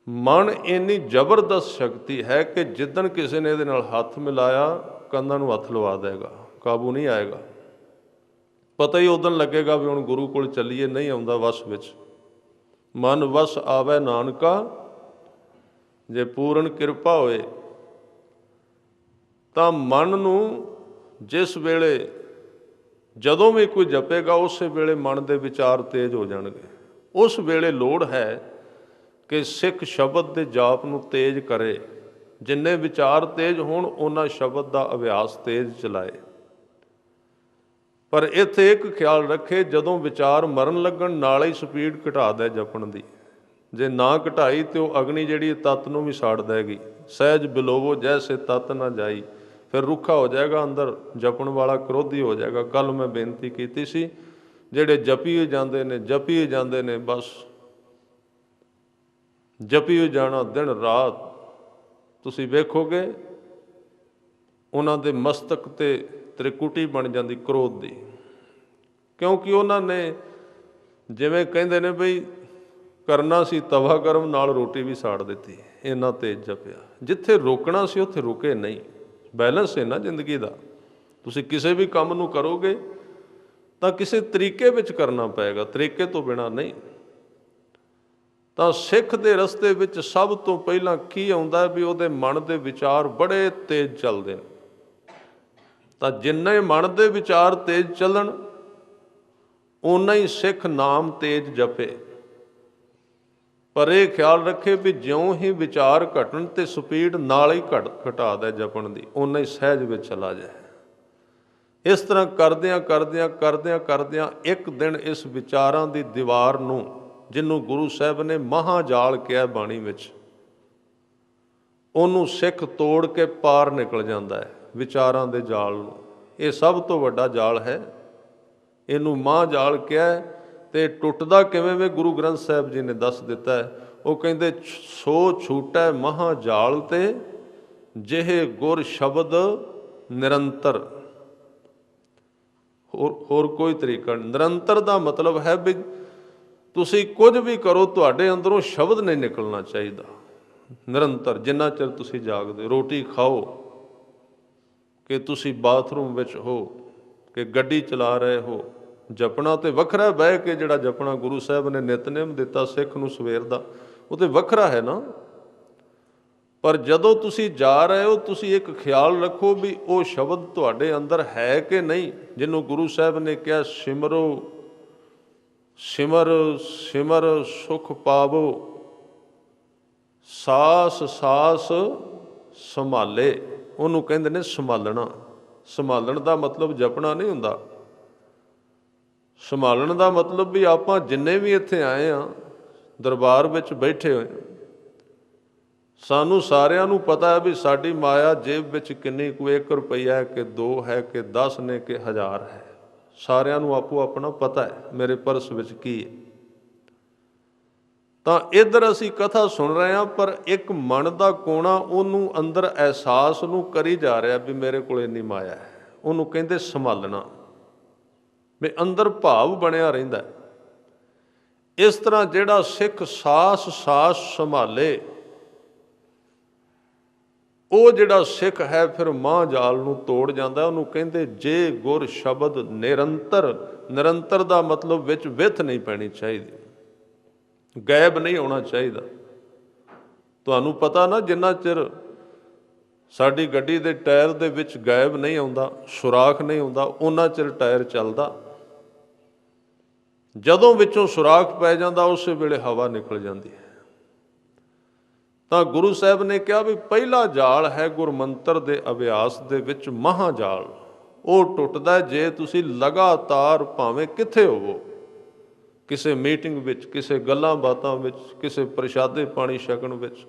ਮਨ ਇੰਨੀ ਜ਼ਬਰਦਸਤ ਸ਼ਕਤੀ ਹੈ ਕਿ ਜਿੱਦਣ ਕਿਸੇ ਨੇ ਇਹਦੇ ਨਾਲ ਹੱਥ ਮਿਲਾਇਆ, ਕੰਨਾਂ ਨੂੰ ਹੱਥ ਲਵਾ ਦੇਗਾ, ਕਾਬੂ ਨਹੀਂ ਆਏਗਾ। ਪਤਾ ਹੀ ਉਦੋਂ ਲੱਗੇਗਾ ਵੀ ਹੁਣ ਗੁਰੂ ਕੋਲ ਚੱਲੀਏ। ਨਹੀਂ ਆਉਂਦਾ ਵਸ ਵਿੱਚ। ਮਨ ਵਸ ਆਵੈ ਨਾਨਕਾ, ਜੇ ਪੂਰਨ ਕਿਰਪਾ ਹੋਏ। ਤਾਂ ਮਨ ਨੂੰ ਜਿਸ ਵੇਲੇ, ਜਦੋਂ ਵੀ ਕੋਈ ਜਪੇਗਾ, ਉਸੇ ਵੇਲੇ ਮਨ ਦੇ ਵਿਚਾਰ ਤੇਜ਼ ਹੋ ਜਾਣਗੇ। ਉਸ ਵੇਲੇ ਲੋੜ ਹੈ ਕਿ ਸਿੱਖ ਸ਼ਬਦ ਦੇ ਜਾਪ ਨੂੰ ਤੇਜ਼ ਕਰੇ। ਜਿੰਨੇ ਵਿਚਾਰ ਤੇਜ਼ ਹੋਣ, ਉਹਨਾਂ ਸ਼ਬਦ ਦਾ ਅਭਿਆਸ ਤੇਜ਼ ਚਲਾਏ। ਪਰ ਇੱਥੇ ਇੱਕ ਖਿਆਲ ਰੱਖੇ, ਜਦੋਂ ਵਿਚਾਰ ਮਰਨ ਲੱਗਣ ਨਾਲ ਹੀ ਸਪੀਡ ਘਟਾ ਦੇ ਜਪਣ ਦੀ। ਜੇ ਨਾ ਘਟਾਈ ਤੇ ਉਹ ਅਗਨੀ ਜਿਹੜੀ ਤੱਤ ਨੂੰ ਵੀ ਸਾੜ ਦੇਗੀ। ਸਹਿਜ ਬਿਲੋਵੋ ਜੈਸੇ ਤੱਤ ਨਾ ਜਾਈ। ਫਿਰ ਰੁੱਖਾ ਹੋ ਜਾਏਗਾ ਅੰਦਰ, ਜਪਣ ਵਾਲਾ ਕ੍ਰੋਧੀ ਹੋ ਜਾਏਗਾ। ਕੱਲ ਮੈਂ ਬੇਨਤੀ ਕੀਤੀ ਸੀ, ਜਿਹੜੇ ਜਪੀ ਜਾਂਦੇ ਨੇ ਬਸ ਜਪੀ ਜਾਣਾ ਦਿਨ ਰਾਤ। ਤੁਸੀਂ ਵੇਖੋਗੇ ਉਹਨਾਂ ਦੇ ਮਸਤਕ ਤੇ ਤ੍ਰਿਕੁਟੀ ਬਣ ਜਾਂਦੀ ਕ੍ਰੋਧ ਦੀ। ਕਿਉਂਕਿ ਉਹਨਾਂ ਨੇ, ਜਿਵੇਂ ਕਹਿੰਦੇ ਨੇ ਬਈ ਕਰਨਾ ਸੀ ਤਵਾ ਗਰਮ, ਨਾਲ ਰੋਟੀ ਵੀ ਸਾੜ ਦਿੱਤੀ। ਇੰਨਾ ਤੇਜ਼ ਜਪਿਆ। ਜਿੱਥੇ ਰੋਕਣਾ ਸੀ ਉੱਥੇ ਰੁਕੇ ਨਹੀਂ। ਬੈਲੈਂਸ ਹੈ ਨਾ ਜ਼ਿੰਦਗੀ ਦਾ। ਤੁਸੀਂ ਕਿਸੇ ਵੀ ਕੰਮ ਨੂੰ ਕਰੋਗੇ ਤਾਂ ਕਿਸੇ ਤਰੀਕੇ ਵਿੱਚ ਕਰਨਾ ਪਏਗਾ, ਤਰੀਕੇ ਤੋਂ ਬਿਨਾਂ ਨਹੀਂ। ਤਾਂ ਸਿੱਖ ਦੇ ਰਸਤੇ ਵਿੱਚ ਸਭ ਤੋਂ ਪਹਿਲਾਂ ਕੀ ਆਉਂਦਾ ਵੀ ਉਹਦੇ ਮਨ ਦੇ ਵਿਚਾਰ ਬੜੇ ਤੇਜ਼ ਚੱਲਦੇ ਨੇ। ਤਾਂ ਜਿੰਨੇ ਮਨ ਦੇ ਵਿਚਾਰ ਤੇਜ਼ ਚੱਲਣ, ਓਨਾ ਹੀ ਸਿੱਖ ਨਾਮ ਤੇਜ਼ ਜਪੇ। ਪਰ ਇਹ ਖਿਆਲ ਰੱਖੇ ਵੀ ਜਿਉਂ ਹੀ ਵਿਚਾਰ ਘਟਣ ਤੇ ਸਪੀਡ ਨਾਲ ਹੀ ਘਟਾ ਦੇ ਜਪਣ ਦੀ, ਓਨਾ ਹੀ ਸਹਿਜ ਵਿੱਚ ਚਲਾ ਜਾਏ। ਇਸ ਤਰ੍ਹਾਂ ਕਰਦਿਆਂ ਇੱਕ ਦਿਨ ਇਸ ਵਿਚਾਰਾਂ ਦੀ ਦੀਵਾਰ ਨੂੰ, ਜਿਹਨੂੰ ਗੁਰੂ ਸਾਹਿਬ ਨੇ ਮਹਾਜਾਲ ਕਿਹਾ ਬਾਣੀ ਵਿੱਚ, ਉਹਨੂੰ ਸਿੱਖ ਤੋੜ ਕੇ ਪਾਰ ਨਿਕਲ ਜਾਂਦਾ ਹੈ। ਵਿਚਾਰਾਂ ਦੇ ਜਾਲ ਨੂੰ, ਇਹ ਸਭ ਤੋਂ ਵੱਡਾ ਜਾਲ ਹੈ। ਇਹਨੂੰ ਮਹਾਜਾਲ ਕਿਹਾ। ਤੇ ਟੁੱਟਦਾ ਕਿਵੇਂ ਵੇ? ਗੁਰੂ ਗ੍ਰੰਥ ਸਾਹਿਬ ਜੀ ਨੇ ਦੱਸ ਦਿੱਤਾ ਹੈ। ਉਹ ਕਹਿੰਦੇ ਸੋ ਛੂਟੈ ਮਹਾਜਾਲ ਤੇ, ਜਿਹੇ ਗੁਰ ਸ਼ਬਦ ਨਿਰੰਤਰ। ਹੋਰ ਕੋਈ ਤਰੀਕਾ ਨਹੀਂ। ਨਿਰੰਤਰ ਦਾ ਮਤਲਬ ਹੈ ਵੀ ਤੁਸੀਂ ਕੁਝ ਵੀ ਕਰੋ, ਤੁਹਾਡੇ ਅੰਦਰੋਂ ਸ਼ਬਦ ਨਹੀਂ ਨਿਕਲਣਾ ਚਾਹੀਦਾ। ਨਿਰੰਤਰ ਜਿੰਨਾ ਚਿਰ ਤੁਸੀਂ ਜਾਗਦੇ। ਰੋਟੀ ਖਾਓ, ਕਿ ਤੁਸੀਂ ਬਾਥਰੂਮ ਵਿੱਚ ਹੋ, ਕਿ ਗੱਡੀ ਚਲਾ ਰਹੇ ਹੋ, ਜਪਣਾ ਤੇ ਵੱਖਰਾ। ਬਹਿ ਕੇ ਜਿਹੜਾ ਜਪਣਾ ਗੁਰੂ ਸਾਹਿਬ ਨੇ ਨਿਤਨੇਮ ਦਿੱਤਾ ਸਿੱਖ ਨੂੰ ਸਵੇਰ ਦਾ, ਉਹ ਤੇ ਵੱਖਰਾ ਹੈ ਨਾ। ਪਰ ਜਦੋਂ ਤੁਸੀਂ ਜਾ ਰਹੇ ਹੋ, ਤੁਸੀਂ ਇੱਕ ਖਿਆਲ ਰੱਖੋ ਵੀ ਉਹ ਸ਼ਬਦ ਤੁਹਾਡੇ ਅੰਦਰ ਹੈ ਕਿ ਨਹੀਂ। ਜਿਹਨੂੰ ਗੁਰੂ ਸਾਹਿਬ ਨੇ ਕਿਹਾ ਸਿਮਰੋ ਸਿਮਰ ਸਿਮਰ ਸੁਖ ਪਾਵੋ, ਸਾਸ ਸਾਸ ਸੰਭਾਲੇ। ਉਹਨੂੰ ਕਹਿੰਦੇ ਨੇ ਸੰਭਾਲਣਾ। ਸੰਭਾਲਣ ਦਾ ਮਤਲਬ ਜਪਣਾ ਨਹੀਂ ਹੁੰਦਾ। ਸੰਭਾਲਣ ਦਾ ਮਤਲਬ ਵੀ ਆਪਾਂ ਜਿੰਨੇ ਵੀ ਇੱਥੇ ਆਏ ਹਾਂ, ਦਰਬਾਰ ਵਿੱਚ ਬੈਠੇ ਹੋਏ, ਸਾਨੂੰ ਸਾਰਿਆਂ ਨੂੰ ਪਤਾ ਹੈ ਵੀ ਸਾਡੀ ਮਾਇਆ ਜੇਬ ਵਿੱਚ ਕਿੰਨੀ ਕੁ, 1 ਰੁਪਈਆ ਹੈ ਕਿ 2 ਹੈ ਕਿ 10 ਨੇ ਕਿ 1000 ਹੈ। ਸਾਰਿਆਂ ਨੂੰ ਆਪੋ ਆਪਣਾ ਪਤਾ ਹੈ ਮੇਰੇ ਪਰਸ ਵਿੱਚ ਕੀ ਹੈ। ਤਾਂ ਇੱਧਰ ਅਸੀਂ ਕਥਾ ਸੁਣ ਰਹੇ ਹਾਂ, ਪਰ ਇੱਕ ਮਨ ਦਾ ਕੋਣਾ ਉਹਨੂੰ ਅੰਦਰ ਅਹਿਸਾਸ ਨੂੰ ਕਰੀ ਜਾ ਰਿਹਾ ਵੀ ਮੇਰੇ ਕੋਲ ਇੰਨੀ ਮਾਇਆ ਹੈ। ਉਹਨੂੰ ਕਹਿੰਦੇ ਸੰਭਾਲਣਾ, ਵੀ ਅੰਦਰ ਭਾਵ ਬਣਿਆ ਰਹਿੰਦਾ। ਇਸ ਤਰ੍ਹਾਂ ਜਿਹੜਾ ਸਿੱਖ ਸਾਸ ਸੰਭਾਲੇ, ਉਹ ਜਿਹੜਾ ਸਿੱਖ ਹੈ ਫਿਰ ਮਾਂਜਾਲ ਨੂੰ ਤੋੜ ਜਾਂਦਾ। ਉਹਨੂੰ ਕਹਿੰਦੇ ਜੇ ਗੁਰ ਸ਼ਬਦ ਨਿਰੰਤਰ। ਨਿਰੰਤਰ ਦਾ ਮਤਲਬ ਵਿੱਚ ਵਿੱਥ ਨਹੀਂ ਪੈਣੀ ਚਾਹੀਦੀ, ਗਾਇਬ ਨਹੀਂ ਹੋਣਾ ਚਾਹੀਦਾ। ਤੁਹਾਨੂੰ ਪਤਾ ਨਾ, ਜਿੰਨਾ ਚਿਰ ਸਾਡੀ ਗੱਡੀ ਦੇ ਟਾਇਰ ਦੇ ਵਿੱਚ ਗਾਇਬ ਨਹੀਂ ਆਉਂਦਾ, ਸੁਰਾਖ ਨਹੀਂ ਆਉਂਦਾ, ਉਹਨਾਂ ਚਿਰ ਟਾਇਰ ਚੱਲਦਾ। ਜਦੋਂ ਵਿੱਚੋਂ ਸੁਰਾਖ ਪੈ ਜਾਂਦਾ ਉਸੇ ਵੇਲੇ ਹਵਾ ਨਿਕਲ ਜਾਂਦੀ ਹੈ। ਤਾਂ ਗੁਰੂ ਸਾਹਿਬ ਨੇ ਕਿਹਾ ਵੀ ਪਹਿਲਾ ਜਾਲ ਹੈ ਗੁਰਮੰਤਰ ਦੇ ਅਭਿਆਸ ਦੇ ਵਿੱਚ ਮਹਾਜਾਲ। ਉਹ ਟੁੱਟਦਾ ਜੇ ਤੁਸੀਂ ਲਗਾਤਾਰ ਭਾਵੇਂ ਕਿੱਥੇ ਹੋਵੋ, ਕਿਸੇ ਮੀਟਿੰਗ ਵਿੱਚ, ਕਿਸੇ ਗੱਲਾਂ ਬਾਤਾਂ ਵਿੱਚ, ਕਿਸੇ ਪ੍ਰਸ਼ਾਦੇ ਪਾਣੀ ਛਕਣ ਵਿੱਚ,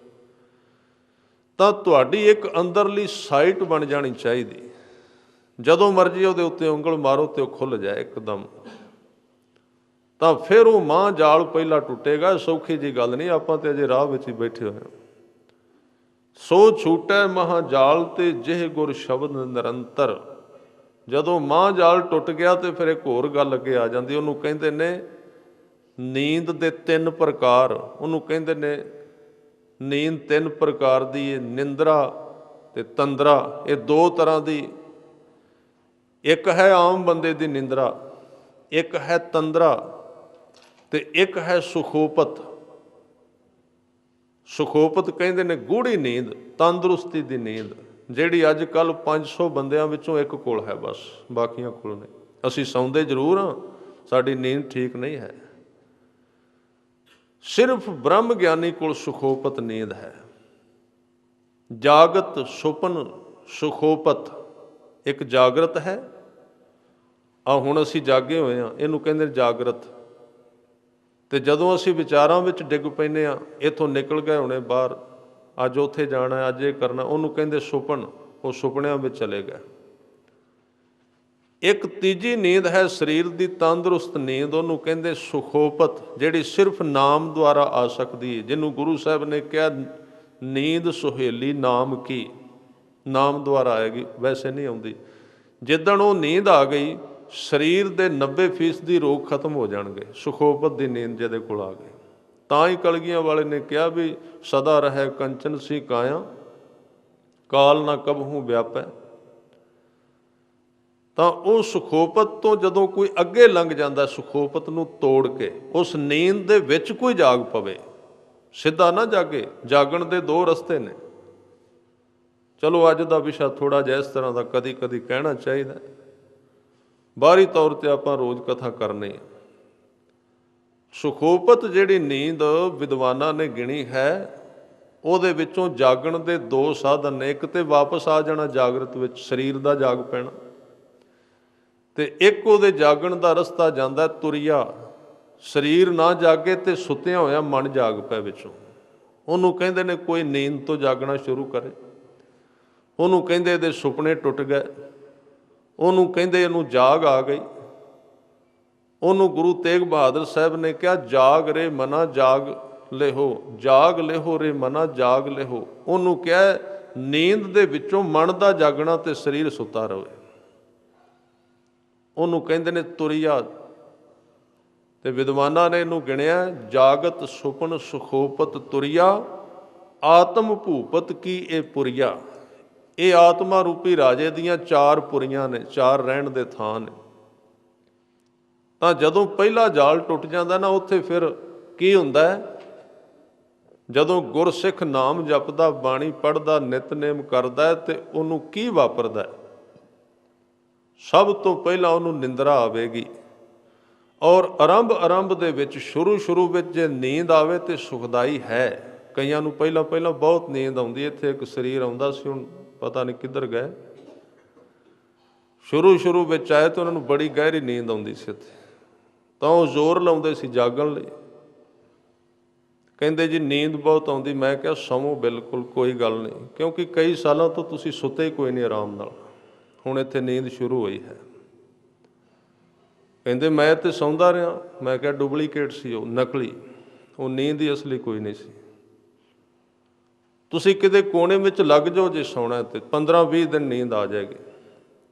ਤਾਂ ਤੁਹਾਡੀ ਇੱਕ ਅੰਦਰਲੀ ਸਾਈਟ ਬਣ ਜਾਣੀ ਚਾਹੀਦੀ। ਜਦੋਂ ਮਰਜ਼ੀ ਉਹਦੇ ਉੱਤੇ ਉਂਗਲ ਮਾਰੋ ਤੇ ਉਹ ਖੁੱਲ੍ਹ ਜਾਏ ਇੱਕਦਮ। ਤਾਂ ਫਿਰ ਉਹ ਮਾਂ ਜਾਲ ਪਹਿਲਾਂ ਟੁੱਟੇਗਾ। ਸੌਖੀ ਜੀ ਗੱਲ ਨਹੀਂ, ਆਪਾਂ ਤੇ ਅਜੇ ਰਾਹ ਵਿੱਚ ਹੀ ਬੈਠੇ ਹੋਏ ਹਾਂ। ਸੋ ਛੂਟੈ ਮਹਾਜਾਲ ਤੇ ਜਿਹ ਗੁਰ ਸ਼ਬਦ ਨਿਰੰਤਰ। ਜਦੋਂ ਮਾਂ ਜਾਲ ਟੁੱਟ ਗਿਆ ਤੇ ਫਿਰ ਇੱਕ ਹੋਰ ਗੱਲ ਅੱਗੇ ਆ ਜਾਂਦੀ। ਉਹਨੂੰ ਕਹਿੰਦੇ ਨੇ ਨੀਂਦ ਦੇ 3 ਪ੍ਰਕਾਰ। ਉਹਨੂੰ ਕਹਿੰਦੇ ਨੇ ਨੀਂਦ 3 ਪ੍ਰਕਾਰ ਦੀ ਹੈ, ਨਿੰਦਰਾ ਤੇ ਤੰਦਰਾ। ਇਹ 2 ਤਰ੍ਹਾਂ ਦੀ, ਇੱਕ ਹੈ ਆਮ ਬੰਦੇ ਦੀ ਨਿੰਦਰਾ, ਇੱਕ ਹੈ ਤੰਦਰਾ ਤੇ ਇੱਕ ਹੈ ਸੁਖੋਪਤ। ਸੁਖੋਪਤ ਕਹਿੰਦੇ ਨੇ ਗੂੜੀ ਨੀਂਦ, ਤੰਦਰੁਸਤੀ ਦੀ ਨੀਂਦ, ਜਿਹੜੀ ਅੱਜ ਕੱਲ੍ਹ 500 ਬੰਦਿਆਂ ਵਿੱਚੋਂ ਇੱਕ ਕੋਲ ਹੈ, ਬਸ ਬਾਕੀਆਂ ਕੋਲ ਨਹੀਂ। ਅਸੀਂ ਸੌਂਦੇ ਜ਼ਰੂਰ ਹਾਂ, ਸਾਡੀ ਨੀਂਦ ਠੀਕ ਨਹੀਂ ਹੈ। ਸਿਰਫ ਬ੍ਰਹਮ ਗਿਆਨੀ ਕੋਲ ਸੁਖੋਪਤ ਨੀਂਦ ਹੈ। ਜਾਗਤ ਸੁਪਨ ਸੁਖੋਪਤ। ਇੱਕ ਜਾਗਰਤ ਹੈ, ਹੁਣ ਅਸੀਂ ਜਾਗੇ ਹੋਏ ਹਾਂ, ਇਹਨੂੰ ਕਹਿੰਦੇ ਜਾਗਰਤ। ਤੇ ਜਦੋਂ ਅਸੀਂ ਵਿਚਾਰਾਂ ਵਿੱਚ ਡਿੱਗ ਪੈਂਦੇ ਹਾਂ, ਇੱਥੋਂ ਨਿਕਲ ਗਏ ਹੁਣੇ ਬਾਹਰ, ਅੱਜ ਉੱਥੇ ਜਾਣਾ, ਅੱਜ ਇਹ ਕਰਨਾ, ਉਹਨੂੰ ਕਹਿੰਦੇ ਸੁਪਨ। ਉਹ ਸੁਪਨਿਆਂ ਵਿੱਚ ਚਲੇ ਗਏ। ਇੱਕ ਤੀਜੀ ਨੀਂਦ ਹੈ ਸਰੀਰ ਦੀ ਤੰਦਰੁਸਤ ਨੀਂਦ, ਉਹਨੂੰ ਕਹਿੰਦੇ ਸੁਖੋਪਤ, ਜਿਹੜੀ ਸਿਰਫ ਨਾਮ ਦੁਆਰਾ ਆ ਸਕਦੀ ਹੈ। ਜਿਹਨੂੰ ਗੁਰੂ ਸਾਹਿਬ ਨੇ ਕਿਹਾ ਨੀਂਦ ਸੁਹੇਲੀ ਨਾਮ ਕੀ, ਨਾਮ ਦੁਆਰਾ ਆਏਗੀ, ਵੈਸੇ ਨਹੀਂ ਆਉਂਦੀ। ਜਿੱਦਣ ਉਹ ਨੀਂਦ ਆ ਗਈ, ਸਰੀਰ ਦੇ 90% ਰੋਗ ਖਤਮ ਹੋ ਜਾਣਗੇ। ਸੁਖੋਪਤ ਦੀ ਨੀਂਦ ਜਿਹਦੇ ਕੋਲ ਆ ਗਈ। ਤਾਂ ਹੀ ਕਲਗੀਆਂ ਵਾਲੇ ਨੇ ਕਿਹਾ ਵੀ ਸਦਾ ਰਹਿ ਕੰਚਨ ਸੀ ਕਾਇਆ, ਕਾਲ ਨਾ ਕਬਹੂ ਵਿਆਪੈ। ਤਾਂ ਉਹ ਸੁਖੋਪਤ ਤੋਂ ਜਦੋਂ ਕੋਈ ਅੱਗੇ ਲੰਘ ਜਾਂਦਾ, ਸੁਖੋਪਤ ਨੂੰ ਤੋੜ ਕੇ ਉਸ ਨੀਂਦ ਦੇ ਵਿੱਚ ਕੋਈ ਜਾਗ ਪਵੇ, ਸਿੱਧਾ ਨਾ ਜਾਗੇ। ਜਾਗਣ ਦੇ 2 ਰਸਤੇ ਨੇ। ਚਲੋ ਅੱਜ ਦਾ ਵਿਸ਼ਾ ਥੋੜ੍ਹਾ ਜਿਹਾ ਇਸ ਤਰ੍ਹਾਂ ਦਾ ਕਦੀ ਕਦੀ ਕਹਿਣਾ ਚਾਹੀਦਾ। ਬਾਹਰੀ ਤੌਰ 'ਤੇ ਆਪਾਂ ਰੋਜ਼ ਕਥਾ ਕਰਨੀ ਹੈ। ਸੁਖੋਪਤ ਜਿਹੜੀ ਨੀਂਦ ਵਿਦਵਾਨਾਂ ਨੇ ਗਿਣੀ ਹੈ, ਉਹਦੇ ਵਿੱਚੋਂ ਜਾਗਣ ਦੇ 2 ਸਾਧਨ ਨੇ। ਇੱਕ ਤੇ ਵਾਪਸ ਆ ਜਾਣਾ ਜਾਗਰਤ ਵਿੱਚ, ਸਰੀਰ ਦਾ ਜਾਗ ਪੈਣਾ, ਤੇ ਇੱਕ ਉਹਦੇ ਜਾਗਣ ਦਾ ਰਸਤਾ ਜਾਂਦਾ ਤੁਰਿਆ। ਸਰੀਰ ਨਾ ਜਾਗੇ ਤੇ ਸੁੱਤਿਆਂ ਹੋਇਆ ਮਨ ਜਾਗ ਪੈ ਵਿੱਚੋਂ। ਉਹਨੂੰ ਕਹਿੰਦੇ ਨੇ ਕੋਈ ਨੀਂਦ ਤੋਂ ਜਾਗਣਾ ਸ਼ੁਰੂ ਕਰੇ, ਉਹਨੂੰ ਕਹਿੰਦੇ ਇਹਦੇ ਸੁਪਨੇ ਟੁੱਟ ਗਏ, ਉਹਨੂੰ ਕਹਿੰਦੇ ਇਹਨੂੰ ਜਾਗ ਆ ਗਈ। ਉਹਨੂੰ ਗੁਰੂ ਤੇਗ ਬਹਾਦਰ ਸਾਹਿਬ ਨੇ ਕਿਹਾ ਜਾਗ ਰੇ ਮਨਾ ਜਾਗ ਲਿਹੋ, ਜਾਗ ਲਿਹੋ ਰੇ ਮਨਾ ਜਾਗ ਲਿਹੋ। ਉਹਨੂੰ ਕਿਹਾ ਨੀਂਦ ਦੇ ਵਿੱਚੋਂ ਮਨ ਦਾ ਜਾਗਣਾ ਤੇ ਸਰੀਰ ਸੁੱਤਾ ਰਹੇ। ਉਹਨੂੰ ਕਹਿੰਦੇ ਨੇ ਤੁਰਿਆ। ਤੇ ਵਿਦਵਾਨਾਂ ਨੇ ਇਹਨੂੰ ਗਿਣਿਆ ਜਾਗਤ ਸੁਪਨ ਸੁਖੋਪਤ ਤੁਰਿਆ, ਆਤਮ ਭੂਪਤ ਕੀ ਇਹ ਪੁਰੀਆ। ਇਹ ਆਤਮਾ ਰੂਪੀ ਰਾਜੇ ਦੀਆਂ 4 ਪੁਰੀਆਂ ਨੇ, 4 ਰਹਿਣ ਦੇ ਥਾਂ ਨੇ। ਤਾਂ ਜਦੋਂ ਪਹਿਲਾ ਜਾਲ ਟੁੱਟ ਜਾਂਦਾ ਨਾ, ਉੱਥੇ ਫਿਰ ਕੀ ਹੁੰਦਾ ਹੈ? ਜਦੋਂ ਗੁਰਸਿੱਖ ਨਾਮ ਜਪਦਾ, ਬਾਣੀ ਪੜ੍ਹਦਾ, ਨਿਤਨੇਮ ਕਰਦਾ, ਤੇ ਉਹਨੂੰ ਕੀ ਵਾਪਰਦਾ? ਸਭ ਤੋਂ ਪਹਿਲਾਂ ਉਹਨੂੰ ਨਿੰਦਰਾ ਆਵੇਗੀ। ਔਰ ਆਰੰਭ ਦੇ ਵਿੱਚ ਸ਼ੁਰੂ ਵਿੱਚ ਜੇ ਨੀਂਦ ਆਵੇ ਤੇ ਸੁਖਦਾਈ ਹੈ। ਕਈਆਂ ਨੂੰ ਪਹਿਲਾਂ ਬਹੁਤ ਨੀਂਦ ਆਉਂਦੀ। ਇੱਥੇ ਇੱਕ ਸਰੀਰ ਆਉਂਦਾ ਸੀ, ਹੁਣ ਪਤਾ ਨਹੀਂ ਕਿੱਧਰ ਗਏ। ਸ਼ੁਰੂ ਵਿੱਚ ਆਏ ਤਾਂ ਉਹਨਾਂ ਨੂੰ ਬੜੀ ਗਹਿਰੀ ਨੀਂਦ ਆਉਂਦੀ ਸੀ ਇੱਥੇ, ਤਾਂ ਉਹ ਜ਼ੋਰ ਲਾਉਂਦੇ ਸੀ ਜਾਗਣ ਲਈ। ਕਹਿੰਦੇ ਜੀ ਨੀਂਦ ਬਹੁਤ ਆਉਂਦੀ। ਮੈਂ ਕਿਹਾ ਸੌਂ ਬਿਲਕੁਲ, ਕੋਈ ਗੱਲ ਨਹੀਂ, ਕਿਉਂਕਿ ਕਈ ਸਾਲਾਂ ਤੋਂ ਤੁਸੀਂ ਸੁੱਤੇ ਹੀ ਕੋਈ ਨਹੀਂ ਆਰਾਮ ਨਾਲ। ਹੁਣ ਇੱਥੇ ਨੀਂਦ ਸ਼ੁਰੂ ਹੋਈ ਹੈ। ਕਹਿੰਦੇ ਮੈਂ ਤੇ ਸੌਂਦਾ ਰਿਹਾ। ਮੈਂ ਕਿਹਾ ਡੁਪਲੀਕੇਟ ਸੀ, ਉਹ ਨਕਲੀ, ਉਹ ਨੀਂਦ ਹੀ ਅਸਲੀ ਕੋਈ ਨਹੀਂ ਸੀ। ਤੁਸੀਂ ਕਿਤੇ ਕੋਨੇ ਵਿੱਚ ਲੱਗ ਜਾਓ ਜੇ ਸੌਣਾ ਤੇ 15-20 ਦਿਨ ਨੀਂਦ ਆ ਜਾਏਗੀ।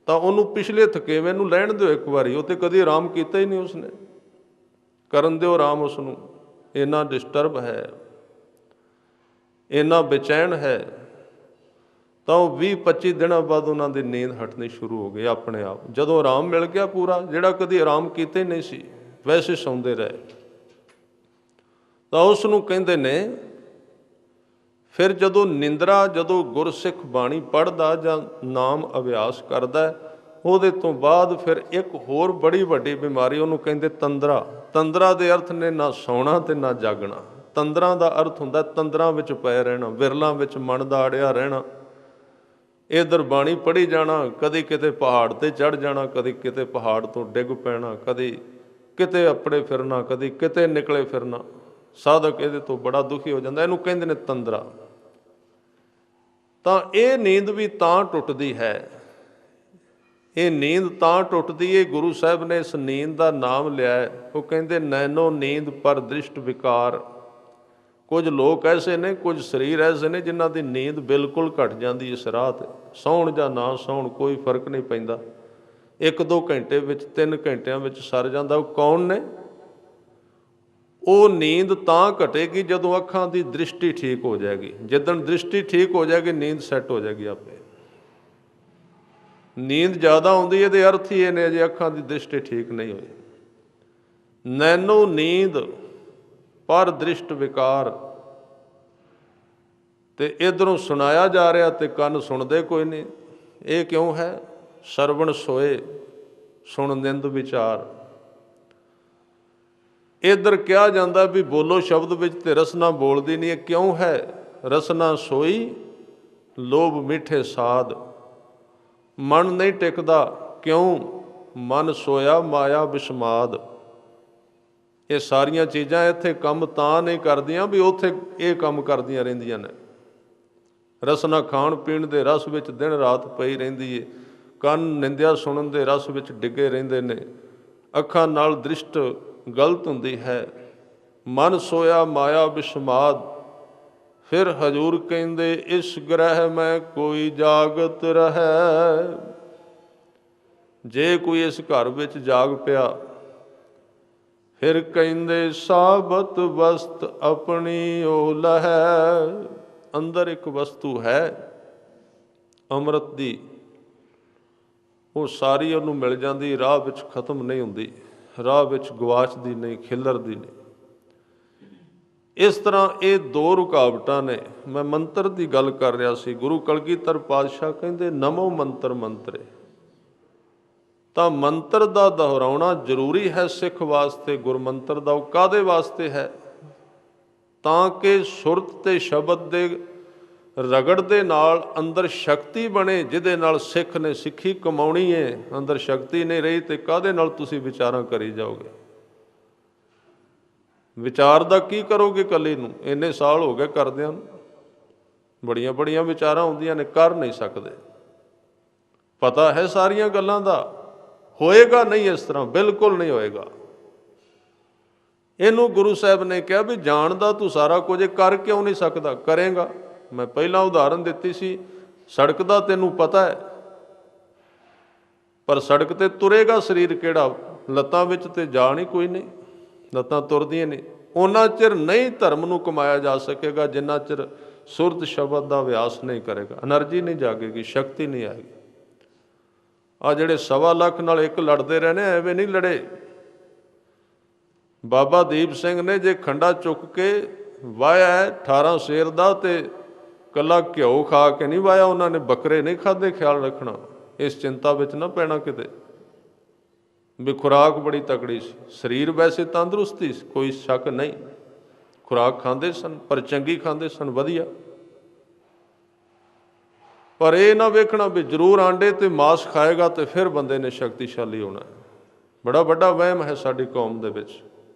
ਤਾਂ ਉਹਨੂੰ ਪਿਛਲੇ ਥਕੇਵੇਂ ਨੂੰ ਲੈਣ ਦਿਓ ਇੱਕ ਵਾਰੀ, ਉਹ ਤੇ ਕਦੀ ਆਰਾਮ ਕੀਤਾ ਹੀ ਨਹੀਂ ਉਸਨੇ। ਕਰਨ ਦਿਓ ਆਰਾਮ ਉਸਨੂੰ। ਇੰਨਾ ਡਿਸਟਰਬ ਹੈ, ਇੰਨਾ ਬੇਚੈਨ ਹੈ। ਤਾਂ ਉਹ 20-25 ਦਿਨਾਂ ਬਾਅਦ ਉਹਨਾਂ ਦੀ ਨੀਂਦ ਹਟਣੀ ਸ਼ੁਰੂ ਹੋ ਗਈ ਆਪਣੇ ਆਪ। ਜਦੋਂ ਆਰਾਮ ਮਿਲ ਗਿਆ ਪੂਰਾ, ਜਿਹੜਾ ਕਦੀ ਆਰਾਮ ਕੀਤਾ ਹੀ ਨਹੀਂ ਸੀ, ਵੈਸੇ ਸੌਂਦੇ ਰਹੇ। ਤਾਂ ਉਸ ਨੂੰ ਕਹਿੰਦੇ ਨੇ ਫਿਰ ਜਦੋਂ ਨਿੰਦਰਾ, ਜਦੋਂ ਗੁਰਸਿੱਖ ਬਾਣੀ ਪੜ੍ਹਦਾ ਜਾਂ ਨਾਮ ਅਭਿਆਸ ਕਰਦਾ, ਉਹਦੇ ਤੋਂ ਬਾਅਦ ਫਿਰ ਇੱਕ ਹੋਰ ਬੜੀ ਵੱਡੀ ਬਿਮਾਰੀ ਉਹਨੂੰ ਕਹਿੰਦੇ ਤੰਦਰਾ। ਤੰਦਰਾ ਦੇ ਅਰਥ ਨੇ ਨਾ ਸੌਣਾ ਤੇ ਨਾ ਜਾਗਣਾ। ਤੰਦਰਾ ਦਾ ਅਰਥ ਹੁੰਦਾ ਤੰਦਰਾਂ ਵਿੱਚ ਪਏ ਰਹਿਣਾ, ਵਿਰਲਾਂ ਵਿੱਚ ਮਨ ਦਾ ਅੜਿਆ ਰਹਿਣਾ। ਇੱਧਰ ਬਾਣੀ ਪੜ੍ਹੀ ਜਾਣਾ, ਕਦੀ ਕਿਤੇ ਪਹਾੜ 'ਤੇ ਚੜ੍ਹ ਜਾਣਾ, ਕਦੀ ਕਿਤੇ ਪਹਾੜ ਤੋਂ ਡਿੱਗ ਪੈਣਾ, ਕਦੀ ਕਿਤੇ ਆਪਣੇ ਫਿਰਨਾ, ਕਦੀ ਕਿਤੇ ਨਿਕਲੇ ਫਿਰਨਾ। ਸਾਧਕ ਇਹਦੇ ਤੋਂ ਬੜਾ ਦੁਖੀ ਹੋ ਜਾਂਦਾ। ਇਹਨੂੰ ਕਹਿੰਦੇ ਨੇ ਤੰਦਰਾ। ਤਾਂ ਇਹ ਨੀਂਦ ਵੀ ਤਾਂ ਟੁੱਟਦੀ ਹੈ, ਇਹ ਨੀਂਦ ਤਾਂ ਟੁੱਟਦੀ ਹੈ। ਗੁਰੂ ਸਾਹਿਬ ਨੇ ਇਸ ਨੀਂਦ ਦਾ ਨਾਮ ਲਿਆ। ਉਹ ਕਹਿੰਦੇ ਨੈਨੋ ਨੀਂਦ ਪਰ ਦ੍ਰਿਸ਼ਟ ਵਿਕਾਰ। ਕੁਝ ਲੋਕ ਐਸੇ ਨੇ, ਕੁਝ ਸਰੀਰ ਐਸੇ ਨੇ ਜਿਨ੍ਹਾਂ ਦੀ ਨੀਂਦ ਬਿਲਕੁਲ ਘਟ ਜਾਂਦੀ ਇਸ ਰਾਹ 'ਤੇ। ਸੌਣ ਜਾਂ ਨਾ ਸੌਣ ਕੋਈ ਫਰਕ ਨਹੀਂ ਪੈਂਦਾ, 1-2 ਘੰਟੇ ਵਿੱਚ, 3 ਘੰਟਿਆਂ ਵਿੱਚ ਸਰ ਜਾਂਦਾ। ਉਹ ਕੌਣ ਨੇ? ਉਹ ਨੀਂਦ ਤਾਂ ਘਟੇਗੀ ਜਦੋਂ ਅੱਖਾਂ ਦੀ ਦ੍ਰਿਸ਼ਟੀ ਠੀਕ ਹੋ ਜਾਏਗੀ। ਜਿੱਦਣ ਦ੍ਰਿਸ਼ਟੀ ਠੀਕ ਹੋ ਜਾਏਗੀ, ਨੀਂਦ ਸੈੱਟ ਹੋ ਜਾਏਗੀ ਆਪੇ। ਨੀਂਦ ਜ਼ਿਆਦਾ ਆਉਂਦੀ, ਇਹਦੇ ਅਰਥ ਹੀ ਇਹ ਨੇ ਅਜੇ ਅੱਖਾਂ ਦੀ ਦ੍ਰਿਸ਼ਟੀ ਠੀਕ ਨਹੀਂ ਹੋਈ। ਨੈਨੋ ਨੀਂਦ ਪਰ ਦ੍ਰਿਸ਼ਟ ਵਿਕਾਰ। ਤੇ ਇੱਧਰੋਂ ਸੁਣਾਇਆ ਜਾ ਰਿਹਾ ਤੇ ਕੰਨ ਸੁਣਦੇ ਕੋਈ ਨਹੀਂ। ਇਹ ਕਿਉਂ ਹੈ? ਸਰਵਣ ਸੋਏ ਸੁਣ ਨਿੰਦ ਵਿਚਾਰ। ਇੱਧਰ ਕਿਹਾ ਜਾਂਦਾ ਵੀ ਬੋਲੋ ਸ਼ਬਦ ਵਿੱਚ ਤੇ ਰਸਨਾ ਬੋਲਦੀ ਨਹੀਂ। ਇਹ ਕਿਉਂ ਹੈ? ਰਸਨਾ ਸੋਈ ਲੋਭ ਮਿੱਠੇ ਸਾਧ। ਮਨ ਨਹੀਂ ਟਿਕਦਾ, ਕਿਉਂ? ਮਨ ਸੋਇਆ ਮਾਇਆ ਬਿਸਮਾਦ। ਇਹ ਸਾਰੀਆਂ ਚੀਜ਼ਾਂ ਇੱਥੇ ਕੰਮ ਤਾਂ ਨਹੀਂ ਕਰਦੀਆਂ ਵੀ ਉੱਥੇ ਇਹ ਕੰਮ ਕਰਦੀਆਂ ਰਹਿੰਦੀਆਂ ਨੇ। ਰਸਨਾ ਖਾਣ ਪੀਣ ਦੇ ਰਸ ਵਿੱਚ ਦਿਨ ਰਾਤ ਪਈ ਰਹਿੰਦੀ ਹੈ। ਕੰਨ ਨਿੰਦਿਆ ਸੁਣਨ ਦੇ ਰਸ ਵਿੱਚ ਡਿੱਗੇ ਰਹਿੰਦੇ ਨੇ। ਅੱਖਾਂ ਨਾਲ ਦ੍ਰਿਸ਼ਟ ਗਲਤ ਹੁੰਦੀ ਹੈ। ਮਨ ਸੋਇਆ ਮਾਇਆ ਬਿਸਮਾਦ। ਫਿਰ ਹਜ਼ੂਰ ਕਹਿੰਦੇ ਇਸ ਗ੍ਰਹਿ ਮੈਂ ਕੋਈ ਜਾਗਤ ਰਹੈ। ਜੇ ਕੋਈ ਇਸ ਘਰ ਵਿੱਚ ਜਾਗ ਪਿਆ, ਫਿਰ ਕਹਿੰਦੇ ਸਾਬਤ ਵਸਤ ਆਪਣੀ ਓ ਲਹੈ। ਅੰਦਰ ਇੱਕ ਵਸਤੂ ਹੈ ਅੰਮ੍ਰਿਤ ਦੀ, ਉਹ ਸਾਰੀ ਉਹਨੂੰ ਮਿਲ ਜਾਂਦੀ, ਰਾਹ ਵਿੱਚ ਖਤਮ ਨਹੀਂ ਹੁੰਦੀ, ਰਾਹ ਵਿੱਚ ਗਵਾਚਦੀ ਨਹੀਂ, ਖਿਲਰਦੀ ਨਹੀਂ। ਇਸ ਤਰ੍ਹਾਂ ਇਹ 2 ਰੁਕਾਵਟਾਂ ਨੇ। ਮੈਂ ਮੰਤਰ ਦੀ ਗੱਲ ਕਰ ਰਿਹਾ ਸੀ। ਗੁਰੂ ਕਲਗੀਧਰ ਪਾਤਸ਼ਾਹ ਕਹਿੰਦੇ ਨਮੋ ਮੰਤਰ ਮੰਤਰੇ। ਤਾਂ ਮੰਤਰ ਦਾ ਦੁਹਰਾਉਣਾ ਜ਼ਰੂਰੀ ਹੈ ਸਿੱਖ ਵਾਸਤੇ। ਗੁਰਮੰਤਰ ਦਾ ਉਹ ਕਾਹਦੇ ਵਾਸਤੇ ਹੈ? ਤਾਂ ਕਿ ਸੁਰਤ ਤੇ ਸ਼ਬਦ ਦੇ ਰਗੜ ਦੇ ਨਾਲ ਅੰਦਰ ਸ਼ਕਤੀ ਬਣੇ, ਜਿਹਦੇ ਨਾਲ ਸਿੱਖ ਨੇ ਸਿੱਖੀ ਕਮਾਉਣੀ ਹੈ। ਅੰਦਰ ਸ਼ਕਤੀ ਨਹੀਂ ਰਹੀ ਤੇ ਕਾਹਦੇ ਨਾਲ ਤੁਸੀਂ ਵਿਚਾਰਾਂ ਕਰੀ ਜਾਓਗੇ? ਵਿਚਾਰ ਦਾ ਕੀ ਕਰੋਗੇ ਇਕੱਲੇ ਨੂੰ? ਇੰਨੇ ਸਾਲ ਹੋ ਗਏ ਕਰਦਿਆਂ ਨੂੰ, ਬੜੀਆਂ ਬੜੀਆਂ ਵਿਚਾਰਾਂ ਹੁੰਦੀਆਂ ਨੇ, ਕਰ ਨਹੀਂ ਸਕਦੇ। ਪਤਾ ਹੈ ਸਾਰੀਆਂ ਗੱਲਾਂ ਦਾ, ਹੋਏਗਾ ਨਹੀਂ ਇਸ ਤਰ੍ਹਾਂ, ਬਿਲਕੁਲ ਨਹੀਂ ਹੋਏਗਾ। ਇਹਨੂੰ ਗੁਰੂ ਸਾਹਿਬ ਨੇ ਕਿਹਾ ਵੀ ਜਾਣਦਾ ਤੂੰ ਸਾਰਾ ਕੁਝ, ਕਰ ਕਿਉਂ ਨਹੀਂ ਸਕਦਾ? ਕਰੇਗਾ। ਮੈਂ ਪਹਿਲਾਂ ਉਦਾਹਰਨ ਦਿੱਤੀ ਸੀ, ਸੜਕ ਦਾ ਤੈਨੂੰ ਪਤਾ ਹੈ, ਪਰ ਸੜਕ ਤੇ ਤੁਰੇਗਾ ਸਰੀਰ ਕਿਹੜਾ? ਲੱਤਾਂ ਵਿੱਚ ਤੇ ਜਾਣ ਹੀ ਕੋਈ ਨਹੀਂ, ਲੱਤਾਂ ਤੁਰਦੀਆਂ ਨਹੀਂ। ਉਹਨਾਂ ਚਿਰ ਨਹੀਂ ਧਰਮ ਨੂੰ ਕਮਾਇਆ ਜਾ ਸਕੇਗਾ ਜਿੰਨਾ ਚਿਰ ਸੁਰਤ ਸ਼ਬਦ ਦਾ ਅਭਿਆਸ ਨਹੀਂ ਕਰੇਗਾ। ਐਨਰਜੀ ਨਹੀਂ ਜਾਗੇਗੀ, ਸ਼ਕਤੀ ਨਹੀਂ ਆਏਗੀ। ਆ ਜਿਹੜੇ 1.25 ਲੱਖ ਨਾਲ ਇੱਕ ਲੜਦੇ ਰਹੇ ਨੇ, ਐਵੇਂ ਨਹੀਂ ਲੜੇ। ਬਾਬਾ ਦੀਪ ਸਿੰਘ ਨੇ ਜੇ ਖੰਡਾ ਚੁੱਕ ਕੇ ਵਾਹਿਆ 18 ਸ਼ੇਰ ਦਾ, ਤੇ ਕੱਲਾ ਘਿਓ ਖਾ ਕੇ ਨਹੀਂ ਵਾਹਿਆ, ਉਹਨਾਂ ਨੇ ਬੱਕਰੇ ਨਹੀਂ ਖਾਧੇ। ਖਿਆਲ ਰੱਖਣਾ, ਇਸ ਚਿੰਤਾ ਵਿੱਚ ਨਾ ਪੈਣਾ ਕਿਤੇ ਵੀ ਖੁਰਾਕ ਬੜੀ ਤਕੜੀ ਸੀ। ਸਰੀਰ ਵੈਸੇ ਤੰਦਰੁਸਤੀ ਸੀ, ਕੋਈ ਸ਼ੱਕ ਨਹੀਂ, ਖੁਰਾਕ ਖਾਂਦੇ ਸਨ, ਪਰ ਚੰਗੀ ਖਾਂਦੇ ਸਨ, ਵਧੀਆ। ਪਰ ਇਹ ਨਾ ਵੇਖਣਾ ਵੀ ਜ਼ਰੂਰ ਆਂਡੇ ਤੇ ਮਾਸ ਖਾਏਗਾ ਤੇ ਫਿਰ ਬੰਦੇ ਨੇ ਸ਼ਕਤੀਸ਼ਾਲੀ ਹੋਣਾ। ਬੜਾ ਵੱਡਾ ਵਹਿਮ ਹੈ ਸਾਡੀ ਕੌਮ ਦੇ ਵਿੱਚ।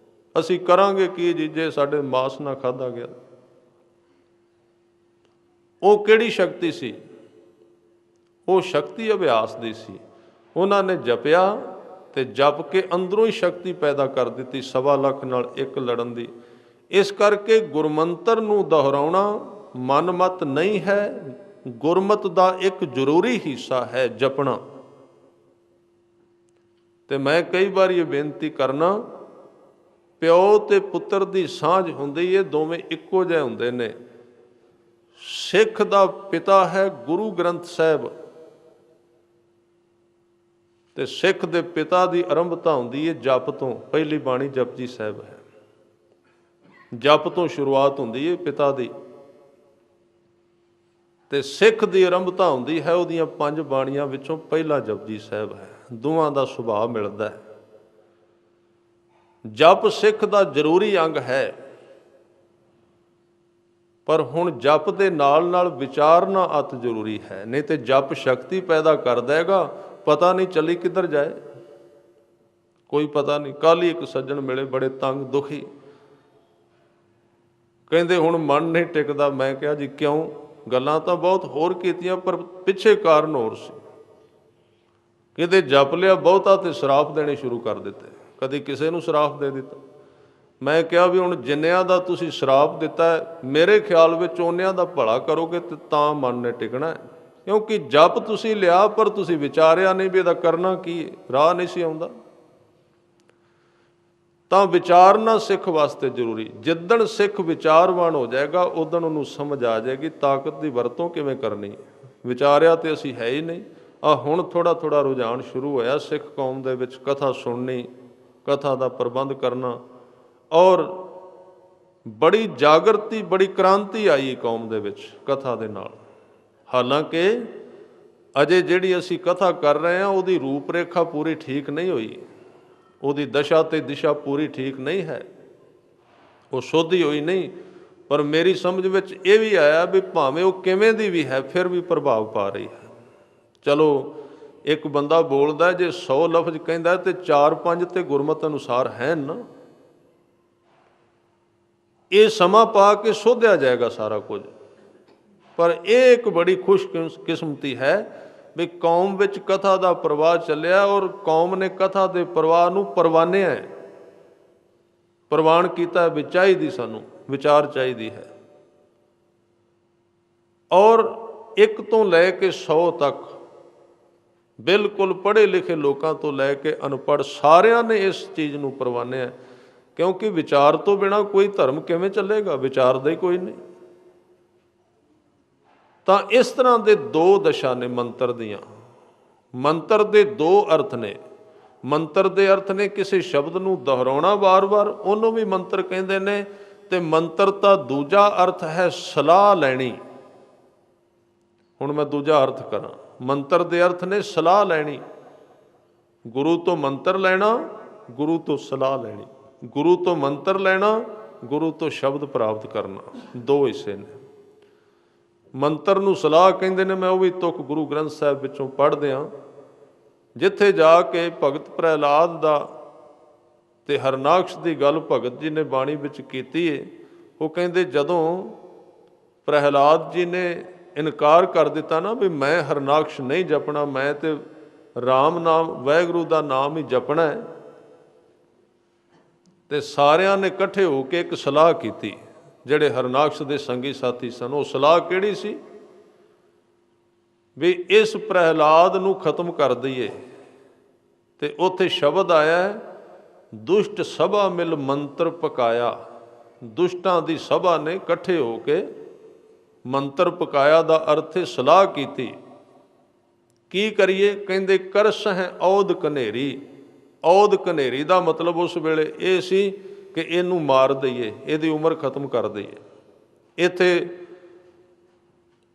ਅਸੀਂ ਕਰਾਂਗੇ ਕੀ ਜੀ ਜੇ ਸਾਡੇ ਮਾਸ ਨਾ ਖਾਧਾ ਗਿਆ? ਉਹ ਕਿਹੜੀ ਸ਼ਕਤੀ ਸੀ? ਉਹ ਸ਼ਕਤੀ ਅਭਿਆਸ ਦੀ ਸੀ। ਉਹਨਾਂ ਨੇ ਜਪਿਆ ਤੇ ਜਪ ਕੇ ਅੰਦਰੋਂ ਹੀ ਸ਼ਕਤੀ ਪੈਦਾ ਕਰ ਦਿੱਤੀ 1.25 ਲੱਖ ਨਾਲ ਇੱਕ ਲੜਨ ਦੀ। ਇਸ ਕਰਕੇ ਗੁਰਮੰਤਰ ਨੂੰ ਦੁਹਰਾਉਣਾ ਮਨਮਤ ਨਹੀਂ ਹੈ, ਗੁਰਮਤ ਦਾ ਇੱਕ ਜ਼ਰੂਰੀ ਹਿੱਸਾ ਹੈ ਜਪਣਾ। ਤੇ ਮੈਂ ਕਈ ਵਾਰ ਇਹ ਬੇਨਤੀ ਕਰਨਾ, ਪਿਓ ਤੇ ਪੁੱਤਰ ਦੀ ਸਾਂਝ ਹੁੰਦੀ ਹੈ, ਦੋਵੇਂ ਇੱਕੋ ਜਿਹੇ ਹੁੰਦੇ ਨੇ। ਸਿੱਖ ਦਾ ਪਿਤਾ ਹੈ ਗੁਰੂ ਗ੍ਰੰਥ ਸਾਹਿਬ, ਤੇ ਸਿੱਖ ਦੇ ਪਿਤਾ ਦੀ ਆਰੰਭਤਾ ਹੁੰਦੀ ਹੈ ਜਪ ਤੋਂ। ਪਹਿਲੀ ਬਾਣੀ ਜਪਜੀ ਸਾਹਿਬ ਹੈ, ਜਪ ਤੋਂ ਸ਼ੁਰੂਆਤ ਹੁੰਦੀ ਹੈ ਪਿਤਾ ਦੀ। ਤੇ ਸਿੱਖ ਦੀ ਆਰੰਭਤਾ ਹੁੰਦੀ ਹੈ ਉਹਦੀਆਂ 5 ਬਾਣੀਆਂ ਵਿੱਚੋਂ ਪਹਿਲਾ ਜਪਜੀ ਸਾਹਿਬ ਹੈ। ਦੋਵਾਂ ਦਾ ਸੁਭਾਅ ਮਿਲਦਾ ਹੈ। ਜਪ ਸਿੱਖ ਦਾ ਜ਼ਰੂਰੀ ਅੰਗ ਹੈ, ਪਰ ਹੁਣ ਜਪ ਦੇ ਨਾਲ ਨਾਲ ਵਿਚਾਰਨਾ ਅਤ ਜ਼ਰੂਰੀ ਹੈ। ਨਹੀਂ ਤੇ ਜਪ ਸ਼ਕਤੀ ਪੈਦਾ ਕਰ ਦੇਗਾ, ਪਤਾ ਨਹੀਂ ਚੱਲੀ ਕਿੱਧਰ ਜਾਏ, ਕੋਈ ਪਤਾ ਨਹੀਂ। ਕੱਲ੍ਹ ਹੀ ਇੱਕ ਸੱਜਣ ਮਿਲੇ, ਬੜੇ ਤੰਗ ਦੁਖੀ, ਕਹਿੰਦੇ ਹੁਣ ਮਨ ਨਹੀਂ ਟਿਕਦਾ। ਮੈਂ ਕਿਹਾ ਜੀ ਕਿਉਂ? ਗੱਲਾਂ ਤਾਂ ਬਹੁਤ ਹੋਰ ਕੀਤੀਆਂ, ਪਰ ਪਿੱਛੇ ਕਾਰਨ ਹੋਰ ਸੀ। ਕਿਤੇ ਜਪ ਲਿਆ ਬਹੁਤਾ ਤੇ ਸ਼ਰਾਪ ਦੇਣੇ ਸ਼ੁਰੂ ਕਰ ਦਿੱਤੇ, ਕਦੀ ਕਿਸੇ ਨੂੰ ਸ਼ਰਾਪ ਦੇ ਦਿੱਤਾ। ਮੈਂ ਕਿਹਾ ਵੀ ਹੁਣ ਜਿੰਨਿਆਂ ਦਾ ਤੁਸੀਂ ਸ਼ਰਾਪ ਦਿੱਤਾ ਹੈ, ਮੇਰੇ ਖਿਆਲ ਵਿੱਚ ਓਨਿਆਂ ਦਾ ਭਲਾ ਕਰੋਗੇ ਤੇ ਤਾਂ ਮਨ ਨੇ ਟਿਕਣਾ ਹੈ। ਕਿਉਂਕਿ ਜਪ ਤੁਸੀਂ ਲਿਆ ਪਰ ਤੁਸੀਂ ਵਿਚਾਰਿਆ ਨਹੀਂ ਵੀ ਇਹਦਾ ਕਰਨਾ ਕੀ ਹੈ, ਰਾਹ ਨਹੀਂ ਸੀ ਆਉਂਦਾ। ਤਾਂ ਵਿਚਾਰਨਾ ਸਿੱਖ ਵਾਸਤੇ ਜ਼ਰੂਰੀ। ਜਿੱਦਣ ਸਿੱਖ ਵਿਚਾਰਵਾਨ ਹੋ ਜਾਏਗਾ ਉਦਣ ਉਹਨੂੰ ਸਮਝ ਆ ਜਾਏਗੀ ਤਾਕਤ ਦੀ ਵਰਤੋਂ ਕਿਵੇਂ ਕਰਨੀ ਹੈ। ਵਿਚਾਰਿਆ ਤੇ ਅਸੀਂ ਹੈ ਹੀ ਨਹੀਂ। ਹੁਣ ਥੋੜ੍ਹਾ ਥੋੜ੍ਹਾ ਰੁਝਾਨ ਸ਼ੁਰੂ ਹੋਇਆ ਸਿੱਖ ਕੌਮ ਦੇ ਵਿੱਚ, ਕਥਾ ਸੁਣਨੀ, ਕਥਾ ਦਾ ਪ੍ਰਬੰਧ ਕਰਨਾ, ਔਰ ਬੜੀ ਜਾਗਰਤੀ, ਬੜੀ ਕ੍ਰਾਂਤੀ ਆਈ ਕੌਮ ਦੇ ਵਿੱਚ ਕਥਾ ਦੇ ਨਾਲ। ਹਾਲਾਂਕਿ ਅਜੇ ਜਿਹੜੀ ਅਸੀਂ ਕਥਾ ਕਰ ਰਹੇ ਹਾਂ ਉਹਦੀ ਰੂਪ ਰੇਖਾ ਪੂਰੀ ਠੀਕ ਨਹੀਂ ਹੋਈ, ਉਹਦੀ ਦਸ਼ਾ ਤੇ ਦਿਸ਼ਾ ਪੂਰੀ ਠੀਕ ਨਹੀਂ ਹੈ, ਉਹ ਸੋਧੀ ਹੋਈ ਨਹੀਂ। ਪਰ ਮੇਰੀ ਸਮਝ ਵਿੱਚ ਇਹ ਵੀ ਆਇਆ ਵੀ ਭਾਵੇਂ ਉਹ ਕਿਵੇਂ ਦੀ ਵੀ ਹੈ ਫਿਰ ਵੀ ਪ੍ਰਭਾਵ ਪਾ ਰਹੀ ਹੈ। ਚਲੋ ਇੱਕ ਬੰਦਾ ਬੋਲਦਾ ਜੇ 100 ਲਫ਼ਜ਼ ਕਹਿੰਦਾ ਤੇ 4-5 ਤੇ ਗੁਰਮਤਿ ਅਨੁਸਾਰ ਹੈ ਨਾ। ਇਹ ਸਮਾਂ ਪਾ ਕੇ ਸੋਧਿਆ ਜਾਏਗਾ ਸਾਰਾ ਕੁਝ। ਪਰ ਇਹ ਇੱਕ ਬੜੀ ਖੁਸ਼ਕਿਸਮਤੀ ਹੈ ਵੀ ਕੌਮ ਵਿੱਚ ਕਥਾ ਦਾ ਪ੍ਰਵਾਹ ਚੱਲਿਆ, ਔਰ ਕੌਮ ਨੇ ਕਥਾ ਦੇ ਪ੍ਰਵਾਹ ਨੂੰ ਪ੍ਰਵਾਨਿਆ ਹੈ, ਪ੍ਰਵਾਨ ਕੀਤਾ ਵੀ ਚਾਹੀਦੀ, ਸਾਨੂੰ ਵਿਚਾਰ ਚਾਹੀਦੀ ਹੈ। ਔਰ 1 ਤੋਂ ਲੈ ਕੇ 100 ਤੱਕ ਬਿਲਕੁਲ ਪੜ੍ਹੇ ਲਿਖੇ ਲੋਕਾਂ ਤੋਂ ਲੈ ਕੇ ਅਨਪੜ੍ਹ ਸਾਰਿਆਂ ਨੇ ਇਸ ਚੀਜ਼ ਨੂੰ ਪ੍ਰਵਾਨਿਆ, ਕਿਉਂਕਿ ਵਿਚਾਰ ਤੋਂ ਬਿਨਾਂ ਕੋਈ ਧਰਮ ਕਿਵੇਂ ਚੱਲੇਗਾ, ਵਿਚਾਰਦਾ ਹੀ ਕੋਈ ਨਹੀਂ। ਤਾਂ ਇਸ ਤਰ੍ਹਾਂ ਦੇ 2 ਦਸ਼ਾ ਨੇ ਮੰਤਰ ਦੀਆਂ। ਮੰਤਰ ਦੇ 2 ਅਰਥ ਨੇ। ਮੰਤਰ ਦੇ ਅਰਥ ਨੇ ਕਿਸੇ ਸ਼ਬਦ ਨੂੰ ਦੁਹਰਾਉਣਾ ਵਾਰ-ਵਾਰ, ਉਹਨੂੰ ਵੀ ਮੰਤਰ ਕਹਿੰਦੇ ਨੇ। ਤੇ ਮੰਤਰ ਦਾ ਦੂਜਾ ਅਰਥ ਹੈ ਸਲਾਹ ਲੈਣੀ। ਹੁਣ ਮੈਂ ਦੂਜਾ ਅਰਥ ਕਰਾਂ। ਮੰਤਰ ਦੇ ਅਰਥ ਨੇ ਸਲਾਹ ਲੈਣੀ, ਗੁਰੂ ਤੋਂ ਮੰਤਰ ਲੈਣਾ, ਗੁਰੂ ਤੋਂ ਸਲਾਹ ਲੈਣੀ। ਗੁਰੂ ਤੋਂ ਮੰਤਰ ਲੈਣਾ, ਗੁਰੂ ਤੋਂ ਸ਼ਬਦ ਪ੍ਰਾਪਤ ਕਰਨਾ, 2 ਹਿੱਸੇ ਨੇ। ਮੰਤਰ ਨੂੰ ਸਲਾਹ ਕਹਿੰਦੇ ਨੇ। ਮੈਂ ਉਹ ਵੀ ਤੁਕ ਗੁਰੂ ਗ੍ਰੰਥ ਸਾਹਿਬ ਵਿੱਚੋਂ ਪੜ੍ਹਦਿਆਂ, ਜਿੱਥੇ ਜਾ ਕੇ ਭਗਤ ਪ੍ਰਹਿਲਾਦ ਦਾ ਤੇ ਹਰਨਾਕਸ਼ ਦੀ ਗੱਲ ਭਗਤ ਜੀ ਨੇ ਬਾਣੀ ਵਿੱਚ ਕੀਤੀ ਹੈ। ਉਹ ਕਹਿੰਦੇ ਜਦੋਂ ਪ੍ਰਹਿਲਾਦ ਜੀ ਨੇ ਇਨਕਾਰ ਕਰ ਦਿੱਤਾ ਨਾ ਵੀ ਮੈਂ ਹਰਨਾਕਸ਼ ਨਹੀਂ ਜਪਣਾ, ਮੈਂ ਤੇ ਰਾਮ ਨਾਮ, ਵਾਹਿਗੁਰੂ ਦਾ ਨਾਮ ਹੀ ਜਪਣਾ ਹੈ, ਤੇ ਸਾਰਿਆਂ ਨੇ ਇਕੱਠੇ ਹੋ ਕੇ ਇੱਕ ਸਲਾਹ ਕੀਤੀ। ਜਿਹੜੇ ਹਰਨਾਕਸ਼ ਦੇ ਸੰਗੀ ਸਾਥੀ ਸਨ, ਉਹ ਸਲਾਹ ਕਿਹੜੀ ਸੀ ਵੀ ਇਸ ਪ੍ਰਹਿਲਾਦ ਨੂੰ ਖਤਮ ਕਰ ਦਈਏ। ਤੇ ਉੱਥੇ ਸ਼ਬਦ ਆਇਆ, ਦੁਸ਼ਟ ਸਭਾ ਮਿਲ ਮੰਤਰ ਪਕਾਇਆ। ਦੁਸ਼ਟਾਂ ਦੀ ਸਭਾ ਨੇ ਇਕੱਠੇ ਹੋ ਕੇ ਮੰਤਰ ਪਕਾਇਆ ਦਾ ਅਰਥ ਹੈ ਸਲਾਹ ਕੀਤੀ। ਕੀ ਕਰੀਏ? ਕਹਿੰਦੇ ਕਰਸ ਹੈ ਔਦ ਕਨੇਰੀ। ਔਦ ਕਨੇਰੀ ਦਾ ਮਤਲਬ ਉਸ ਵੇਲੇ ਇਹ ਸੀ ਕਿ ਇਹਨੂੰ ਮਾਰ ਦਈਏ, ਇਹਦੀ ਉਮਰ ਖਤਮ ਕਰ ਦਈਏ। ਇੱਥੇ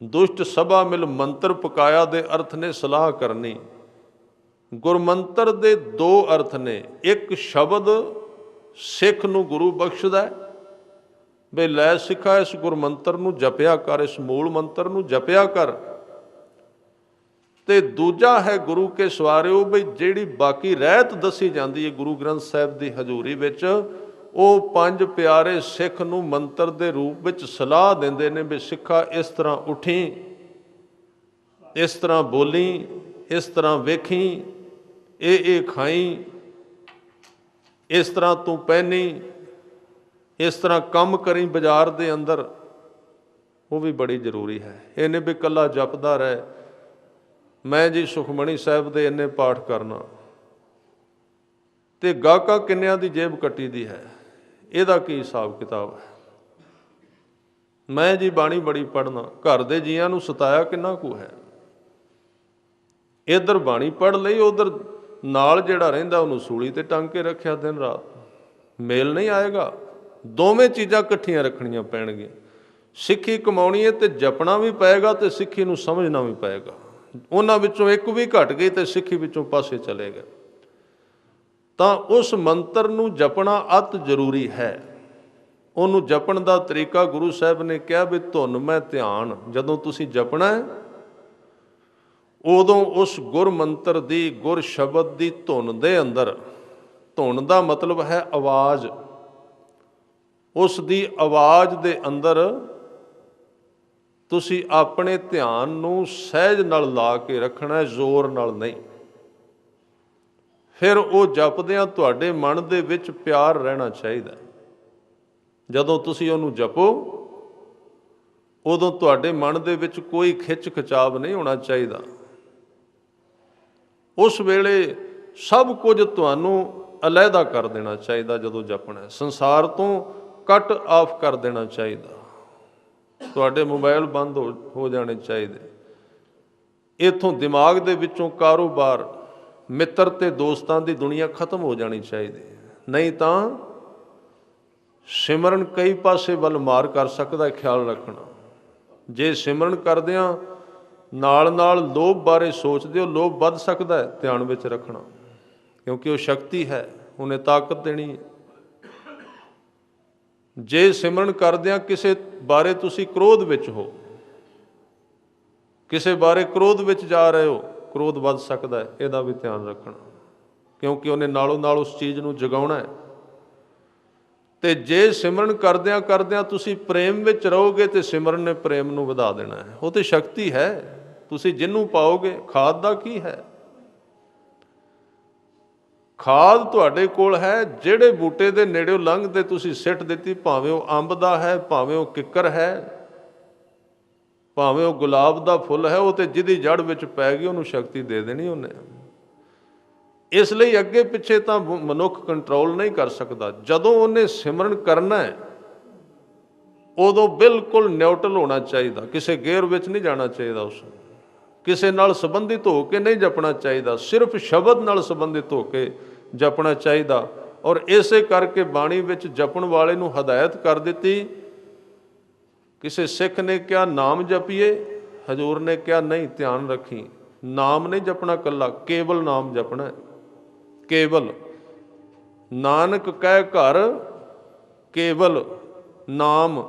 ਦੁਸ਼ਟ ਸਭਾ ਮਿਲ ਮੰਤਰ ਪਕਾਇਆ ਦੇ ਅਰਥ ਨੇ ਸਲਾਹ ਕਰਨੀ। ਗੁਰਮੰਤਰ ਦੇ 2 ਅਰਥ ਨੇ। ਇੱਕ ਸ਼ਬਦ ਸਿੱਖ ਨੂੰ ਗੁਰੂ ਬਖਸ਼ਦਾ ਬਈ ਲੈ ਸਿੱਖਾ ਇਸ ਗੁਰਮੰਤਰ ਨੂੰ ਜਪਿਆ ਕਰ, ਇਸ ਮੂਲ ਮੰਤਰ ਨੂੰ ਜਪਿਆ ਕਰ। ਤੇ ਦੂਜਾ ਹੈ ਗੁਰੂ ਕੇ ਸਵਾਰਿਓ, ਬਈ ਜਿਹੜੀ ਬਾਕੀ ਰਹਿਤ ਦੱਸੀ ਜਾਂਦੀ ਹੈ ਗੁਰੂ ਗ੍ਰੰਥ ਸਾਹਿਬ ਦੀ ਹਜ਼ੂਰੀ ਵਿੱਚ, ਉਹ 5 ਪਿਆਰੇ ਸਿੱਖ ਨੂੰ ਮੰਤਰ ਦੇ ਰੂਪ ਵਿੱਚ ਸਲਾਹ ਦਿੰਦੇ ਨੇ ਵੀ ਸਿੱਖਾ ਇਸ ਤਰ੍ਹਾਂ ਉੱਠੀ, ਇਸ ਤਰ੍ਹਾਂ ਬੋਲੀ, ਇਸ ਤਰ੍ਹਾਂ ਵੇਖੀ, ਇਹ ਖਾਈ, ਇਸ ਤਰ੍ਹਾਂ ਤੂੰ ਪਹਿਨੀ, ਇਸ ਤਰ੍ਹਾਂ ਕੰਮ ਕਰੀ ਬਾਜ਼ਾਰ ਦੇ ਅੰਦਰ, ਉਹ ਵੀ ਬੜੀ ਜ਼ਰੂਰੀ ਹੈ। ਇਹ ਨਹੀਂ ਵੀ ਇਕੱਲਾ ਜਪਦਾ ਰਹਿ, ਮੈਂ ਜੀ ਸੁਖਮਣੀ ਸਾਹਿਬ ਦੇ ਇੰਨੇ ਪਾਠ ਕਰਨਾ, ਤੇ ਗਾਹਕਾਂ ਕਿੰਨਿਆਂ ਦੀ ਜੇਬ ਕੱਟੀ ਦੀ ਹੈ, ਇਹਦਾ ਕੀ ਹਿਸਾਬ ਕਿਤਾਬ ਹੈ। ਮੈਂ ਜੀ ਬਾਣੀ ਬੜੀ ਪੜ੍ਹਨਾ, ਘਰ ਦੇ ਜੀਆਂ ਨੂੰ ਸਤਾਇਆ ਕਿੰਨਾ ਕੁ ਹੈ। ਇੱਧਰ ਬਾਣੀ ਪੜ੍ਹ ਲਈ, ਉੱਧਰ ਨਾਲ ਜਿਹੜਾ ਰਹਿੰਦਾ ਉਹਨੂੰ ਸੂਲੀ ਤੇ ਟੰਗ ਕੇ ਰੱਖਿਆ ਦਿਨ ਰਾਤ। ਮੇਲ ਨਹੀਂ ਆਏਗਾ। ਦੋਵੇਂ ਚੀਜ਼ਾਂ ਇਕੱਠੀਆਂ ਰੱਖਣੀਆਂ ਪੈਣਗੀਆਂ। ਸਿੱਖੀ ਕਮਾਉਣੀ ਹੈ ਤੇ ਜਪਣਾ ਵੀ ਪਏਗਾ ਤੇ ਸਿੱਖੀ ਨੂੰ ਸਮਝਣਾ ਵੀ ਪਏਗਾ। ਉਹਨਾਂ ਵਿੱਚੋਂ ਇੱਕ ਵੀ ਘਟ ਗਈ ਤੇ ਸਿੱਖੀ ਵਿੱਚੋਂ ਪਾਸੇ ਚਲੇਗਾ। ਤਾਂ ਉਸ ਮੰਤਰ ਨੂੰ ਜਪਣਾ ਅਤ ਜ਼ਰੂਰੀ ਹੈ। ਉਹਨੂੰ ਜਪਣ ਦਾ ਤਰੀਕਾ ਗੁਰੂ ਸਾਹਿਬ ਨੇ ਕਿਹਾ ਵੀ ਧੁਨ ਮੈਂ ਧਿਆਨ। ਜਦੋਂ ਤੁਸੀਂ ਜਪਣਾ ਹੈ ਉਦੋਂ ਉਸ ਗੁਰ ਮੰਤਰ ਦੀ, ਗੁਰ ਸ਼ਬਦ ਦੀ ਧੁਨ ਦੇ ਅੰਦਰ, ਧੁਨ ਦਾ ਮਤਲਬ ਹੈ ਆਵਾਜ਼, ਉਸ ਦੀ ਆਵਾਜ਼ ਦੇ ਅੰਦਰ ਤੁਸੀਂ ਆਪਣੇ ਧਿਆਨ ਨੂੰ ਸਹਿਜ ਨਾਲ ਲਾ ਕੇ ਰੱਖਣਾ, ਜ਼ੋਰ ਨਾਲ ਨਹੀਂ। ਫਿਰ ਉਹ ਜਪਦਿਆਂ ਤੁਹਾਡੇ ਮਨ ਦੇ ਵਿੱਚ ਪਿਆਰ ਰਹਿਣਾ ਚਾਹੀਦਾ। ਜਦੋਂ ਤੁਸੀਂ ਉਹਨੂੰ ਜਪੋ ਉਦੋਂ ਤੁਹਾਡੇ ਮਨ ਦੇ ਵਿੱਚ ਕੋਈ ਖਿੱਚ ਖਿਚਾਵ ਨਹੀਂ ਹੋਣਾ ਚਾਹੀਦਾ। ਉਸ ਵੇਲੇ ਸਭ ਕੁਝ ਤੁਹਾਨੂੰ ਅਲੱਗਾ ਕਰ ਦੇਣਾ ਚਾਹੀਦਾ। ਜਦੋਂ ਜਪਣਾ ਸੰਸਾਰ ਤੋਂ ਕੱਟ ਆਫ ਕਰ ਦੇਣਾ ਚਾਹੀਦਾ। ਤੁਹਾਡੇ ਮੋਬਾਈਲ ਬੰਦ ਹੋ ਜਾਣੇ ਚਾਹੀਦੇ। ਇੱਥੋਂ ਦਿਮਾਗ ਦੇ ਵਿੱਚੋਂ ਕਾਰੋਬਾਰ, ਮਿੱਤਰ ਤੇ ਦੋਸਤਾਂ ਦੀ ਦੁਨੀਆ ਖਤਮ ਹੋ ਜਾਣੀ ਚਾਹੀਦੀ। ਨਹੀਂ ਤਾਂ ਸਿਮਰਨ ਕਈ ਪਾਸੇ ਵੱਲ ਮਾਰ ਕਰ ਸਕਦਾ। ਖਿਆਲ ਰੱਖਣਾ, ਜੇ ਸਿਮਰਨ ਕਰਦਿਆਂ ਨਾਲ ਨਾਲ ਲੋਭ ਬਾਰੇ ਸੋਚਦੇ ਹੋ, ਲੋਭ ਵੱਧ ਸਕਦਾ ਹੈ। ਧਿਆਨ ਵਿੱਚ ਰੱਖਣਾ, ਕਿਉਂਕਿ ਉਹ ਸ਼ਕਤੀ ਹੈ, ਉਹਨੇ ਤਾਕਤ ਦੇਣੀ ਹੈ। ਜੇ ਸਿਮਰਨ ਕਰਦਿਆਂ ਕਿਸੇ ਬਾਰੇ ਤੁਸੀਂ ਕ੍ਰੋਧ ਵਿੱਚ ਹੋ, ਕਿਸੇ ਬਾਰੇ ਕ੍ਰੋਧ ਵਿੱਚ ਜਾ ਰਹੇ ਹੋ, ਕ੍ਰੋਧ ਵੱਧ ਸਕਦਾ ਹੈ। ਇਹਦਾ ਵੀ ਧਿਆਨ ਰੱਖਣਾ, ਕਿਉਂਕਿ ਉਹਨੇ ਨਾਲੋਂ ਨਾਲ ਉਸ ਚੀਜ਼ ਨੂੰ ਜਗਾਉਣਾ ਹੈ। ਤੇ ਜੇ ਸਿਮਰਨ ਕਰਦਿਆਂ ਕਰਦਿਆਂ ਤੁਸੀਂ ਪ੍ਰੇਮ ਵਿੱਚ ਰਹੋਗੇ ਤੇ ਸਿਮਰਨ ਨੇ ਪ੍ਰੇਮ ਨੂੰ ਵਧਾ ਦੇਣਾ ਹੈ। ਉਹ ਤੇ ਸ਼ਕਤੀ ਹੈ, ਤੁਸੀਂ ਜਿਹਨੂੰ ਪਾਓਗੇ। ਖਾਦ ਦਾ ਕੀ ਹੈ? ਖਾਦ ਤੁਹਾਡੇ ਕੋਲ ਹੈ। ਜਿਹੜੇ ਬੂਟੇ ਦੇ ਨੇੜਿਓਂ ਲੰਘਦੇ ਤੁਸੀਂ ਸਿੱਟ ਦਿੱਤੀ, ਭਾਵੇਂ ਉਹ ਅੰਬ ਦਾ ਹੈ, ਭਾਵੇਂ ਉਹ ਕਿੱਕਰ ਹੈ, ਭਾਵੇਂ ਉਹ ਗੁਲਾਬ ਦਾ ਫੁੱਲ ਹੈ, ਉਹ ਤੇ ਜਿਹਦੀ ਜੜ ਵਿੱਚ ਪੈ ਗਈ ਉਹਨੂੰ ਸ਼ਕਤੀ ਦੇ ਦੇਣੀ ਉਹਨੇ। ਇਸ ਲਈ ਅੱਗੇ ਪਿੱਛੇ ਤਾਂ ਮਨੁੱਖ ਕੰਟਰੋਲ ਨਹੀਂ ਕਰ ਸਕਦਾ। ਜਦੋਂ ਉਹਨੇ ਸਿਮਰਨ ਕਰਨਾ ਹੈ ਉਦੋਂ ਬਿਲਕੁਲ ਨਿਊਟਰਲ ਹੋਣਾ ਚਾਹੀਦਾ। ਕਿਸੇ ਗੇਅਰ ਵਿੱਚ ਨਹੀਂ ਜਾਣਾ ਚਾਹੀਦਾ। ਉਸ ਕਿਸੇ ਨਾਲ ਸੰਬੰਧਿਤ ਹੋ ਕੇ ਨਹੀਂ ਜਪਣਾ ਚਾਹੀਦਾ। ਸਿਰਫ ਸ਼ਬਦ ਨਾਲ ਸੰਬੰਧਿਤ ਹੋ ਕੇ ਜਪਣਾ ਚਾਹੀਦਾ। ਔਰ ਇਸੇ ਕਰਕੇ ਬਾਣੀ ਵਿੱਚ ਜਪਣ ਵਾਲੇ ਨੂੰ ਹਦਾਇਤ ਕਰ ਦਿੱਤੀ। ਕਿਸੇ ਸਿੱਖ ਨੇ ਕਿਹਾ ਨਾਮ ਜਪੀਏ, ਹਜ਼ੂਰ ਨੇ ਕਿਹਾ ਨਹੀਂ, ਧਿਆਨ ਰੱਖੀ, ਨਾਮ ਨਹੀਂ ਜਪਣਾ ਇਕੱਲਾ, ਕੇਵਲ ਨਾਮ ਜਪਣਾ। ਕੇਵਲ ਨਾਨਕ ਕਹਿ ਘਰ ਕੇਵਲ ਨਾਮ।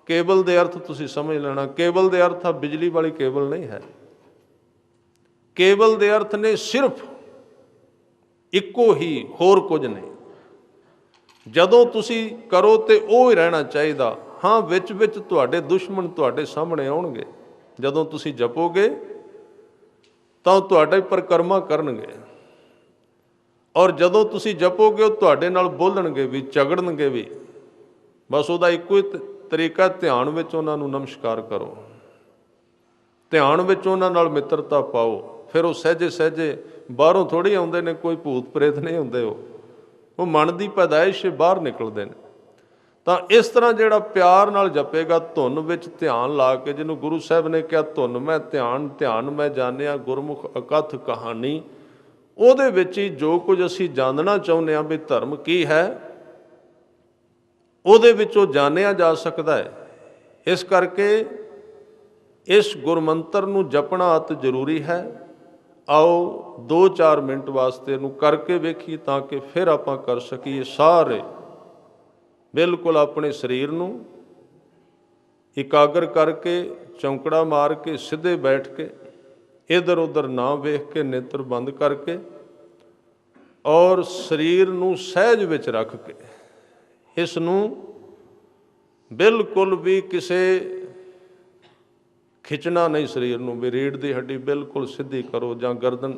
ਕੇਵਲ ਦੇ ਅਰਥ ਤੁਸੀਂ ਸਮਝ ਲੈਣਾ। ਕੇਵਲ ਦੇ ਅਰਥ ਆ ਬਿਜਲੀ ਵਾਲੀ ਕੇਬਲ ਨਹੀਂ ਹੈ। ਕੇਵਲ ਦੇ ਅਰਥ ਨੇ ਸਿਰਫ ਇੱਕੋ ਹੀ, ਹੋਰ ਕੁਝ ਨਹੀਂ। ਜਦੋਂ ਤੁਸੀਂ ਕਰੋ ਤੇ ਉਹ ਹੀ ਰਹਿਣਾ ਚਾਹੀਦਾ। ਹਾਂ, ਵਿੱਚ ਵਿੱਚ ਤੁਹਾਡੇ ਦੁਸ਼ਮਣ ਤੁਹਾਡੇ ਸਾਹਮਣੇ ਆਉਣਗੇ। ਜਦੋਂ ਤੁਸੀਂ ਜਪੋਗੇ ਤਾਂ ਉਹ ਤੁਹਾਡੇ ਪਰਿਕਰਮਾ ਕਰਨਗੇ। ਔਰ ਜਦੋਂ ਤੁਸੀਂ ਜਪੋਗੇ ਉਹ ਤੁਹਾਡੇ ਨਾਲ ਬੋਲਣਗੇ ਵੀ, ਝਗੜਨਗੇ ਵੀ। ਬਸ ਉਹਦਾ ਇੱਕੋ ਹੀ ਤਰੀਕਾ, ਧਿਆਨ ਵਿੱਚ ਉਹਨਾਂ ਨੂੰ ਨਮਸਕਾਰ ਕਰੋ, ਧਿਆਨ ਵਿੱਚ ਉਹਨਾਂ ਨਾਲ ਮਿੱਤਰਤਾ ਪਾਓ। ਫਿਰ ਉਹ ਸਹਿਜੇ ਸਹਿਜੇ ਬਾਹਰੋਂ ਥੋੜ੍ਹੀ ਆਉਂਦੇ ਨੇ, ਕੋਈ ਭੂਤ ਪ੍ਰੇਤ ਨਹੀਂ ਹੁੰਦੇ। ਉਹ ਮਨ ਦੀ ਪੈਦਾਇਸ਼ ਬਾਹਰ ਨਿਕਲਦੇ ਨੇ। ਤਾਂ ਇਸ ਤਰ੍ਹਾਂ ਜਿਹੜਾ ਪਿਆਰ ਨਾਲ ਜਪੇਗਾ, ਧੁਨ ਵਿੱਚ ਧਿਆਨ ਲਾ ਕੇ, ਜਿਹਨੂੰ ਗੁਰੂ ਸਾਹਿਬ ਨੇ ਕਿਹਾ ਧੁਨ ਮੈਂ ਧਿਆਨ, ਧਿਆਨ ਮੈਂ ਜਾਣਿਆ ਗੁਰਮੁਖ ਅਕਥ ਕਹਾਣੀ। ਉਹਦੇ ਵਿੱਚ ਹੀ ਜੋ ਕੁਝ ਅਸੀਂ ਜਾਣਨਾ ਚਾਹੁੰਦੇ ਹਾਂ ਵੀ ਧਰਮ ਕੀ ਹੈ, ਉਹਦੇ ਵਿੱਚ ਉਹ ਜਾਣਿਆ ਜਾ ਸਕਦਾ ਹੈ। ਇਸ ਕਰਕੇ ਇਸ ਗੁਰਮੰਤਰ ਨੂੰ ਜਪਣਾ ਅਤ ਜ਼ਰੂਰੀ ਹੈ। ਆਓ 2-4 ਮਿੰਟ ਵਾਸਤੇ ਇਹਨੂੰ ਕਰਕੇ ਵੇਖੀਏ, ਤਾਂ ਕਿ ਫਿਰ ਆਪਾਂ ਕਰ ਸਕੀਏ। ਸਾਰੇ ਬਿਲਕੁਲ ਆਪਣੇ ਸਰੀਰ ਨੂੰ ਇਕਾਗਰ ਕਰਕੇ, ਚੌਂਕੜਾ ਮਾਰ ਕੇ, ਸਿੱਧੇ ਬੈਠ ਕੇ, ਇੱਧਰ ਉੱਧਰ ਨਾ ਵੇਖ ਕੇ, ਨੇਤਰ ਬੰਦ ਕਰਕੇ, ਔਰ ਸਰੀਰ ਨੂੰ ਸਹਿਜ ਵਿੱਚ ਰੱਖ ਕੇ, ਇਸ ਨੂੰ ਬਿਲਕੁਲ ਵੀ ਕਿਸੇ ਖਿੱਚਣਾ ਨਹੀਂ ਸਰੀਰ ਨੂੰ, ਵੀ ਰੀੜ੍ਹ ਦੀ ਹੱਡੀ ਬਿਲਕੁਲ ਸਿੱਧੀ ਕਰੋ, ਜਾਂ ਗਰਦਨ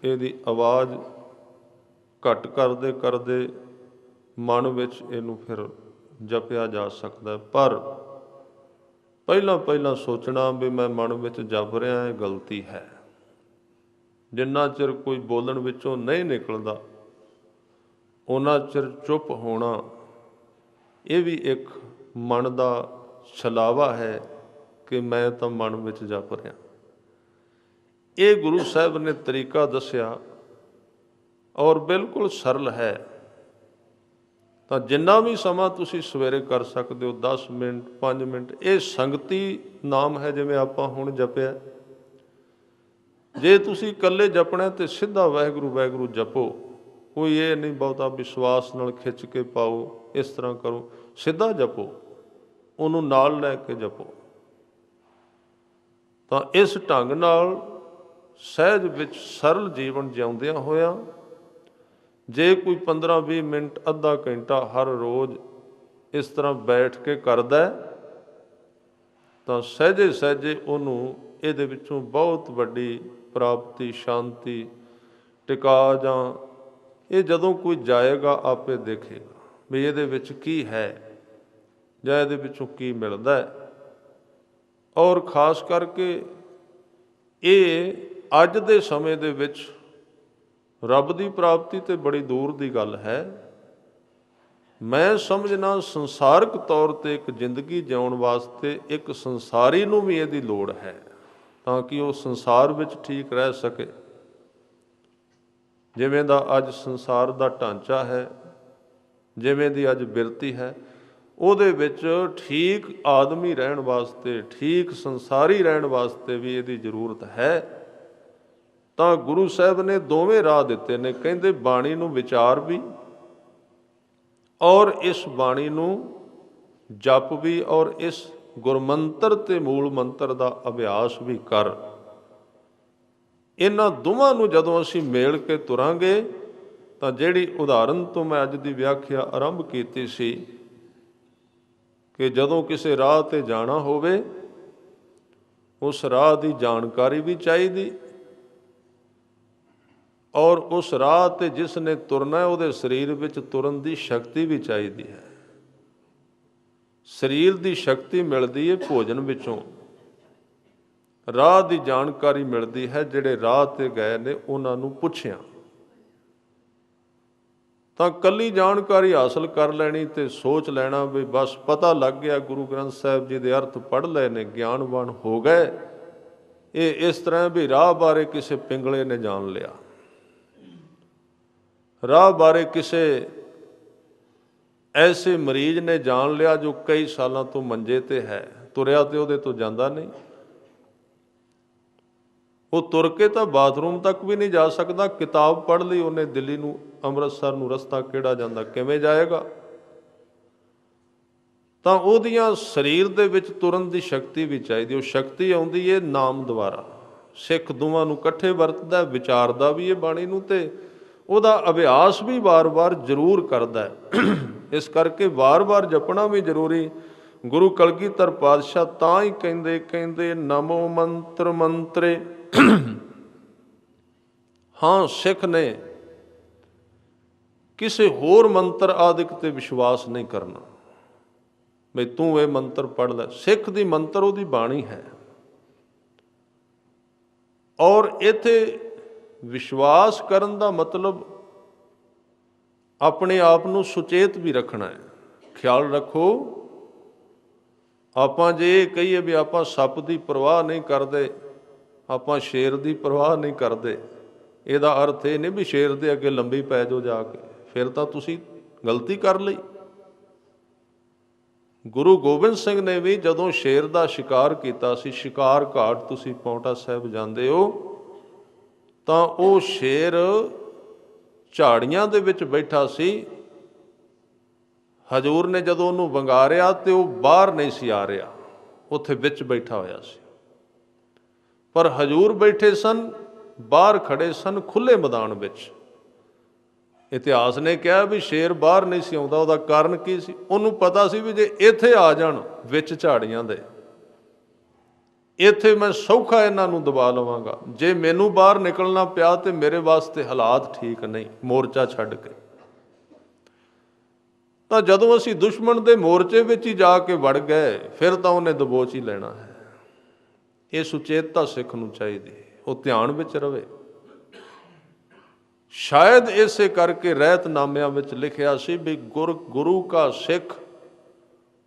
ਇਹਦੀ ਆਵਾਜ਼ ਘੱਟ ਕਰਦੇ ਕਰਦੇ ਮਨ ਵਿੱਚ ਇਹਨੂੰ ਫਿਰ ਜਪਿਆ ਜਾ ਸਕਦਾ। ਪਰ ਪਹਿਲਾਂ ਸੋਚਣਾ ਵੀ ਮੈਂ ਮਨ ਵਿੱਚ ਜਪ ਰਿਹਾ, ਇਹ ਗਲਤੀ ਹੈ। ਜਿੰਨਾ ਚਿਰ ਕੋਈ ਬੋਲਣ ਵਿੱਚੋਂ ਨਹੀਂ ਨਿਕਲਦਾ ਉਹਨਾਂ ਚਿਰ ਚੁੱਪ ਹੋਣਾ, ਇਹ ਵੀ ਇੱਕ ਮਨ ਦਾ ਛਲਾਵਾ ਹੈ ਕਿ ਮੈਂ ਤਾਂ ਮਨ ਵਿੱਚ ਜਪ ਰਿਹਾ। ਇਹ ਗੁਰੂ ਸਾਹਿਬ ਨੇ ਤਰੀਕਾ ਦੱਸਿਆ ਔਰ ਬਿਲਕੁਲ ਸਰਲ ਹੈ। ਤਾਂ ਜਿੰਨਾ ਵੀ ਸਮਾਂ ਤੁਸੀਂ ਸਵੇਰੇ ਕਰ ਸਕਦੇ ਹੋ, 10 ਮਿੰਟ 5 ਮਿੰਟ, ਇਹ ਸੰਗਤੀ ਨਾਮ ਹੈ ਜਿਵੇਂ ਆਪਾਂ ਹੁਣ ਜਪਿਆ। ਜੇ ਤੁਸੀਂ ਇਕੱਲੇ ਜਪਣਾ ਤੇ ਸਿੱਧਾ ਵਾਹਿਗੁਰੂ ਵਾਹਿਗੁਰੂ ਜਪੋ, ਕੋਈ ਇਹ ਨਹੀਂ ਬਹੁਤਾ ਵਿਸ਼ਵਾਸ ਨਾਲ ਖਿੱਚ ਕੇ ਪਾਓ, ਇਸ ਤਰ੍ਹਾਂ ਕਰੋ, ਸਿੱਧਾ ਜਪੋ, ਉਹਨੂੰ ਨਾਲ ਲੈ ਕੇ ਜਪੋ। ਤਾਂ ਇਸ ਢੰਗ ਨਾਲ ਸਹਿਜ ਵਿੱਚ ਸਰਲ ਜੀਵਨ ਜਿਉਂਦਿਆਂ ਹੋਇਆਂ ਜੇ ਕੋਈ 15-20 ਮਿੰਟ ਅੱਧਾ ਘੰਟਾ ਹਰ ਰੋਜ਼ ਇਸ ਤਰ੍ਹਾਂ ਬੈਠ ਕੇ ਕਰਦਾ ਤਾਂ ਸਹਿਜੇ ਸਹਿਜੇ ਉਹਨੂੰ ਇਹਦੇ ਵਿੱਚੋਂ ਬਹੁਤ ਵੱਡੀ ਪ੍ਰਾਪਤੀ, ਸ਼ਾਂਤੀ, ਟਿਕਾ ਜਾਂ ਇਹ ਜਦੋਂ ਕੋਈ ਜਾਏਗਾ ਆਪੇ ਦੇਖੇਗਾ ਵੀ ਇਹਦੇ ਵਿੱਚ ਕੀ ਹੈ ਜਾਂ ਇਹਦੇ ਵਿੱਚੋਂ ਕੀ ਮਿਲਦਾ ਹੈ। ਔਰ ਖਾਸ ਕਰਕੇ ਇਹ ਅੱਜ ਦੇ ਸਮੇਂ ਦੇ ਵਿੱਚ ਰੱਬ ਦੀ ਪ੍ਰਾਪਤੀ ਤੇ ਬੜੀ ਦੂਰ ਦੀ ਗੱਲ ਹੈ। ਮੈਂ ਸਮਝਣਾ ਸੰਸਾਰਿਕ ਤੌਰ ਤੇ ਇੱਕ ਜ਼ਿੰਦਗੀ ਜਿਉਣ ਵਾਸਤੇ ਇੱਕ ਸੰਸਾਰੀ ਨੂੰ ਵੀ ਇਹਦੀ ਲੋੜ ਹੈ ਤਾਂ ਕਿ ਉਹ ਸੰਸਾਰ ਵਿੱਚ ਠੀਕ ਰਹਿ ਸਕੇ। ਜਿਵੇਂ ਦਾ ਅੱਜ ਸੰਸਾਰ ਦਾ ਢਾਂਚਾ ਹੈ, ਜਿਵੇਂ ਦੀ ਅੱਜ ਬਿਰਤੀ ਹੈ, ਉਹਦੇ ਵਿੱਚ ਠੀਕ ਆਦਮੀ ਰਹਿਣ ਵਾਸਤੇ, ਠੀਕ ਸੰਸਾਰੀ ਰਹਿਣ ਵਾਸਤੇ ਵੀ ਇਹਦੀ ਜ਼ਰੂਰਤ ਹੈ। ਤਾਂ ਗੁਰੂ ਸਾਹਿਬ ਨੇ ਦੋਵੇਂ ਰਾਹ ਦਿੱਤੇ ਨੇ। ਕਹਿੰਦੇ ਬਾਣੀ ਨੂੰ ਵਿਚਾਰ ਵੀ ਔਰ ਇਸ ਬਾਣੀ ਨੂੰ ਜਪ ਵੀ ਔਰ ਇਸ ਗੁਰਮੰਤਰ ਤੇ ਮੂਲ ਮੰਤਰ ਦਾ ਅਭਿਆਸ ਵੀ ਕਰ। ਇਹਨਾਂ ਦੋਵਾਂ ਨੂੰ ਜਦੋਂ ਅਸੀਂ ਮੇਲ ਕੇ ਤੁਰਾਂਗੇ ਤਾਂ ਜਿਹੜੀ ਉਦਾਹਰਨ ਤੋਂ ਮੈਂ ਅੱਜ ਦੀ ਵਿਆਖਿਆ ਆਰੰਭ ਕੀਤੀ ਸੀ ਕਿ ਜਦੋਂ ਕਿਸੇ ਰਾਹ ਤੇ ਜਾਣਾ ਹੋਵੇ ਉਸ ਰਾਹ ਦੀ ਜਾਣਕਾਰੀ ਵੀ ਚਾਹੀਦੀ ਔਰ ਉਸ ਰਾਹ ਤੇ ਜਿਸ ਨੇ ਤੁਰਨਾ ਉਹਦੇ ਸਰੀਰ ਵਿੱਚ ਤੁਰਨ ਦੀ ਸ਼ਕਤੀ ਵੀ ਚਾਹੀਦੀ ਹੈ। ਸਰੀਰ ਦੀ ਸ਼ਕਤੀ ਮਿਲਦੀ ਹੈ ਭੋਜਨ ਵਿੱਚੋਂ, ਰਾਹ ਦੀ ਜਾਣਕਾਰੀ ਮਿਲਦੀ ਹੈ ਜਿਹੜੇ ਰਾਹ ਤੇ ਗਏ ਨੇ ਉਹਨਾਂ ਨੂੰ ਪੁੱਛਿਆ। ਤਾਂ ਕੱਲੀ ਜਾਣਕਾਰੀ ਹਾਸਲ ਕਰ ਲੈਣੀ ਤੇ ਸੋਚ ਲੈਣਾ ਵੀ ਬਸ ਪਤਾ ਲੱਗ ਗਿਆ, ਗੁਰੂ ਗ੍ਰੰਥ ਸਾਹਿਬ ਜੀ ਦੇ ਅਰਥ ਪੜ੍ਹ ਲਏ ਨੇ, ਗਿਆਨਵਾਨ ਹੋ ਗਏ, ਇਹ ਇਸ ਤਰ੍ਹਾਂ ਵੀ ਰਾਹ ਬਾਰੇ ਕਿਸੇ ਪਿੰਗਲੇ ਨੇ ਜਾਣ ਲਿਆ, ਰਾਹ ਬਾਰੇ ਕਿਸੇ ਐਸੇ ਮਰੀਜ਼ ਨੇ ਜਾਣ ਲਿਆ ਜੋ ਕਈ ਸਾਲਾਂ ਤੋਂ ਮੰਜੇ ਤੇ ਹੈ, ਤੁਰਿਆ ਤੇ ਉਹਦੇ ਤੋਂ ਜਾਂਦਾ ਨਹੀਂ। ਉਹ ਤੁਰ ਕੇ ਤਾਂ ਬਾਥਰੂਮ ਤੱਕ ਵੀ ਨਹੀਂ ਜਾ ਸਕਦਾ। ਕਿਤਾਬ ਪੜ੍ਹ ਲਈ ਉਹਨੇ, ਦਿੱਲੀ ਨੂੰ ਅੰਮ੍ਰਿਤਸਰ ਨੂੰ ਰਸਤਾ ਕਿਹੜਾ ਜਾਂਦਾ, ਕਿਵੇਂ ਜਾਏਗਾ? ਤਾਂ ਉਹਦੀਆਂ ਸਰੀਰ ਦੇ ਵਿੱਚ ਤੁਰਨ ਦੀ ਸ਼ਕਤੀ ਵੀ ਚਾਹੀਦੀ। ਉਹ ਸ਼ਕਤੀ ਆਉਂਦੀ ਹੈ ਨਾਮ ਦੁਆਰਾ। ਸਿੱਖ ਦੋਵਾਂ ਨੂੰ ਇਕੱਠੇ ਵਰਤਦਾ, ਵਿਚਾਰਦਾ ਵੀ ਇਹ ਬਾਣੀ ਨੂੰ ਤੇ ਉਹਦਾ ਅਭਿਆਸ ਵੀ ਵਾਰ-ਵਾਰ ਜ਼ਰੂਰ ਕਰਦਾ। ਇਸ ਕਰਕੇ ਵਾਰ-ਵਾਰ ਜਪਣਾ ਵੀ ਜ਼ਰੂਰੀ। ਗੁਰੂ ਕਲਗੀਧਰ ਪਾਤਸ਼ਾਹ ਤਾਂ ਹੀ ਕਹਿੰਦੇ ਨਮੋ ਮੰਤਰ ਮੰਤਰੇ। ਹਾਂ, ਸਿੱਖ ਨੇ ਕਿਸੇ ਹੋਰ ਮੰਤਰ ਆਦਿਕ ਤੇ ਵਿਸ਼ਵਾਸ ਨਹੀਂ ਕਰਨਾ ਬਈ ਤੂੰ ਇਹ ਮੰਤਰ ਪੜ੍ਹ ਲੈ। ਸਿੱਖ ਦੀ ਮੰਤਰ ਉਹਦੀ ਬਾਣੀ ਹੈ। ਔਰ ਇੱਥੇ ਵਿਸ਼ਵਾਸ ਕਰਨ ਦਾ ਮਤਲਬ ਆਪਣੇ ਆਪ ਨੂੰ ਸੁਚੇਤ ਵੀ ਰੱਖਣਾ ਹੈ। ਖਿਆਲ ਰੱਖੋ, ਆਪਾਂ ਜੇ ਇਹ ਕਹੀਏ ਵੀ ਆਪਾਂ ਸੱਪ ਦੀ ਪਰਵਾਹ ਨਹੀਂ ਕਰਦੇ, ਆਪਾਂ ਸ਼ੇਰ ਦੀ ਪਰਵਾਹ ਨਹੀਂ ਕਰਦੇ, ਇਹਦਾ ਅਰਥ ਇਹ ਨਹੀਂ ਵੀ ਸ਼ੇਰ ਦੇ ਅੱਗੇ ਲੰਬੀ ਪੈ ਜਾਓ ਜਾ ਕੇ, ਫਿਰ ਤਾਂ ਤੁਸੀਂ ਗਲਤੀ ਕਰ ਲਈ। ਗੁਰੂ ਗੋਬਿੰਦ ਸਿੰਘ ਨੇ ਵੀ ਜਦੋਂ ਸ਼ੇਰ ਦਾ ਸ਼ਿਕਾਰ ਕੀਤਾ ਸੀ, ਸ਼ਿਕਾਰ ਘਾਟ ਤੁਸੀਂ ਪਾਉਂਟਾ ਸਾਹਿਬ ਜਾਂਦੇ ਹੋ, ਤਾਂ ਉਹ ਸ਼ੇਰ ਝਾੜੀਆਂ ਦੇ ਵਿੱਚ ਬੈਠਾ ਸੀ। ਹਜ਼ੂਰ ਨੇ ਜਦੋਂ ਉਹਨੂੰ ਵੰਗਾਰਿਆ ਤੇ ਉਹ ਬਾਹਰ ਨਹੀਂ ਸੀ ਆ ਰਿਹਾ, ਉੱਥੇ ਵਿੱਚ ਬੈਠਾ ਹੋਇਆ ਸੀ। ਪਰ ਹਜ਼ੂਰ ਬੈਠੇ ਸਨ, ਬਾਹਰ ਖੜੇ ਸਨ ਖੁੱਲ੍ਹੇ ਮੈਦਾਨ ਵਿੱਚ। ਇਤਿਹਾਸ ਨੇ ਕਿਹਾ ਵੀ ਸ਼ੇਰ ਬਾਹਰ ਨਹੀਂ ਸੀ ਆਉਂਦਾ। ਉਹਦਾ ਕਾਰਨ ਕੀ ਸੀ? ਉਹਨੂੰ ਪਤਾ ਸੀ ਵੀ ਜੇ ਇੱਥੇ ਆ ਜਾਣ ਵਿੱਚ ਝਾੜੀਆਂ ਦੇ, ਇੱਥੇ ਮੈਂ ਸੌਖਾ ਇਹਨਾਂ ਨੂੰ ਦਬਾ ਲਵਾਂਗਾ। ਜੇ ਮੈਨੂੰ ਬਾਹਰ ਨਿਕਲਣਾ ਪਿਆ ਤੇ ਮੇਰੇ ਵਾਸਤੇ ਹਾਲਾਤ ਠੀਕ ਨਹੀਂ, ਮੋਰਚਾ ਛੱਡ ਕੇ। ਤਾਂ ਜਦੋਂ ਅਸੀਂ ਦੁਸ਼ਮਣ ਦੇ ਮੋਰਚੇ ਵਿੱਚ ਹੀ ਜਾ ਕੇ ਵੜ ਗਏ, ਫਿਰ ਤਾਂ ਉਹਨੇ ਦਬੋਚ ਹੀ ਲੈਣਾ ਹੈ। ਇਹ ਸੁਚੇਤਤਾ ਸਿੱਖ ਨੂੰ ਚਾਹੀਦੀ, ਉਹ ਧਿਆਨ ਵਿੱਚ ਰਵੇ। ਸ਼ਾਇਦ ਇਸੇ ਕਰਕੇ ਰਹਿਤਨਾਮਿਆਂ ਵਿੱਚ ਲਿਖਿਆ ਸੀ ਵੀ ਗੁਰੂ ਕਾ ਸਿੱਖ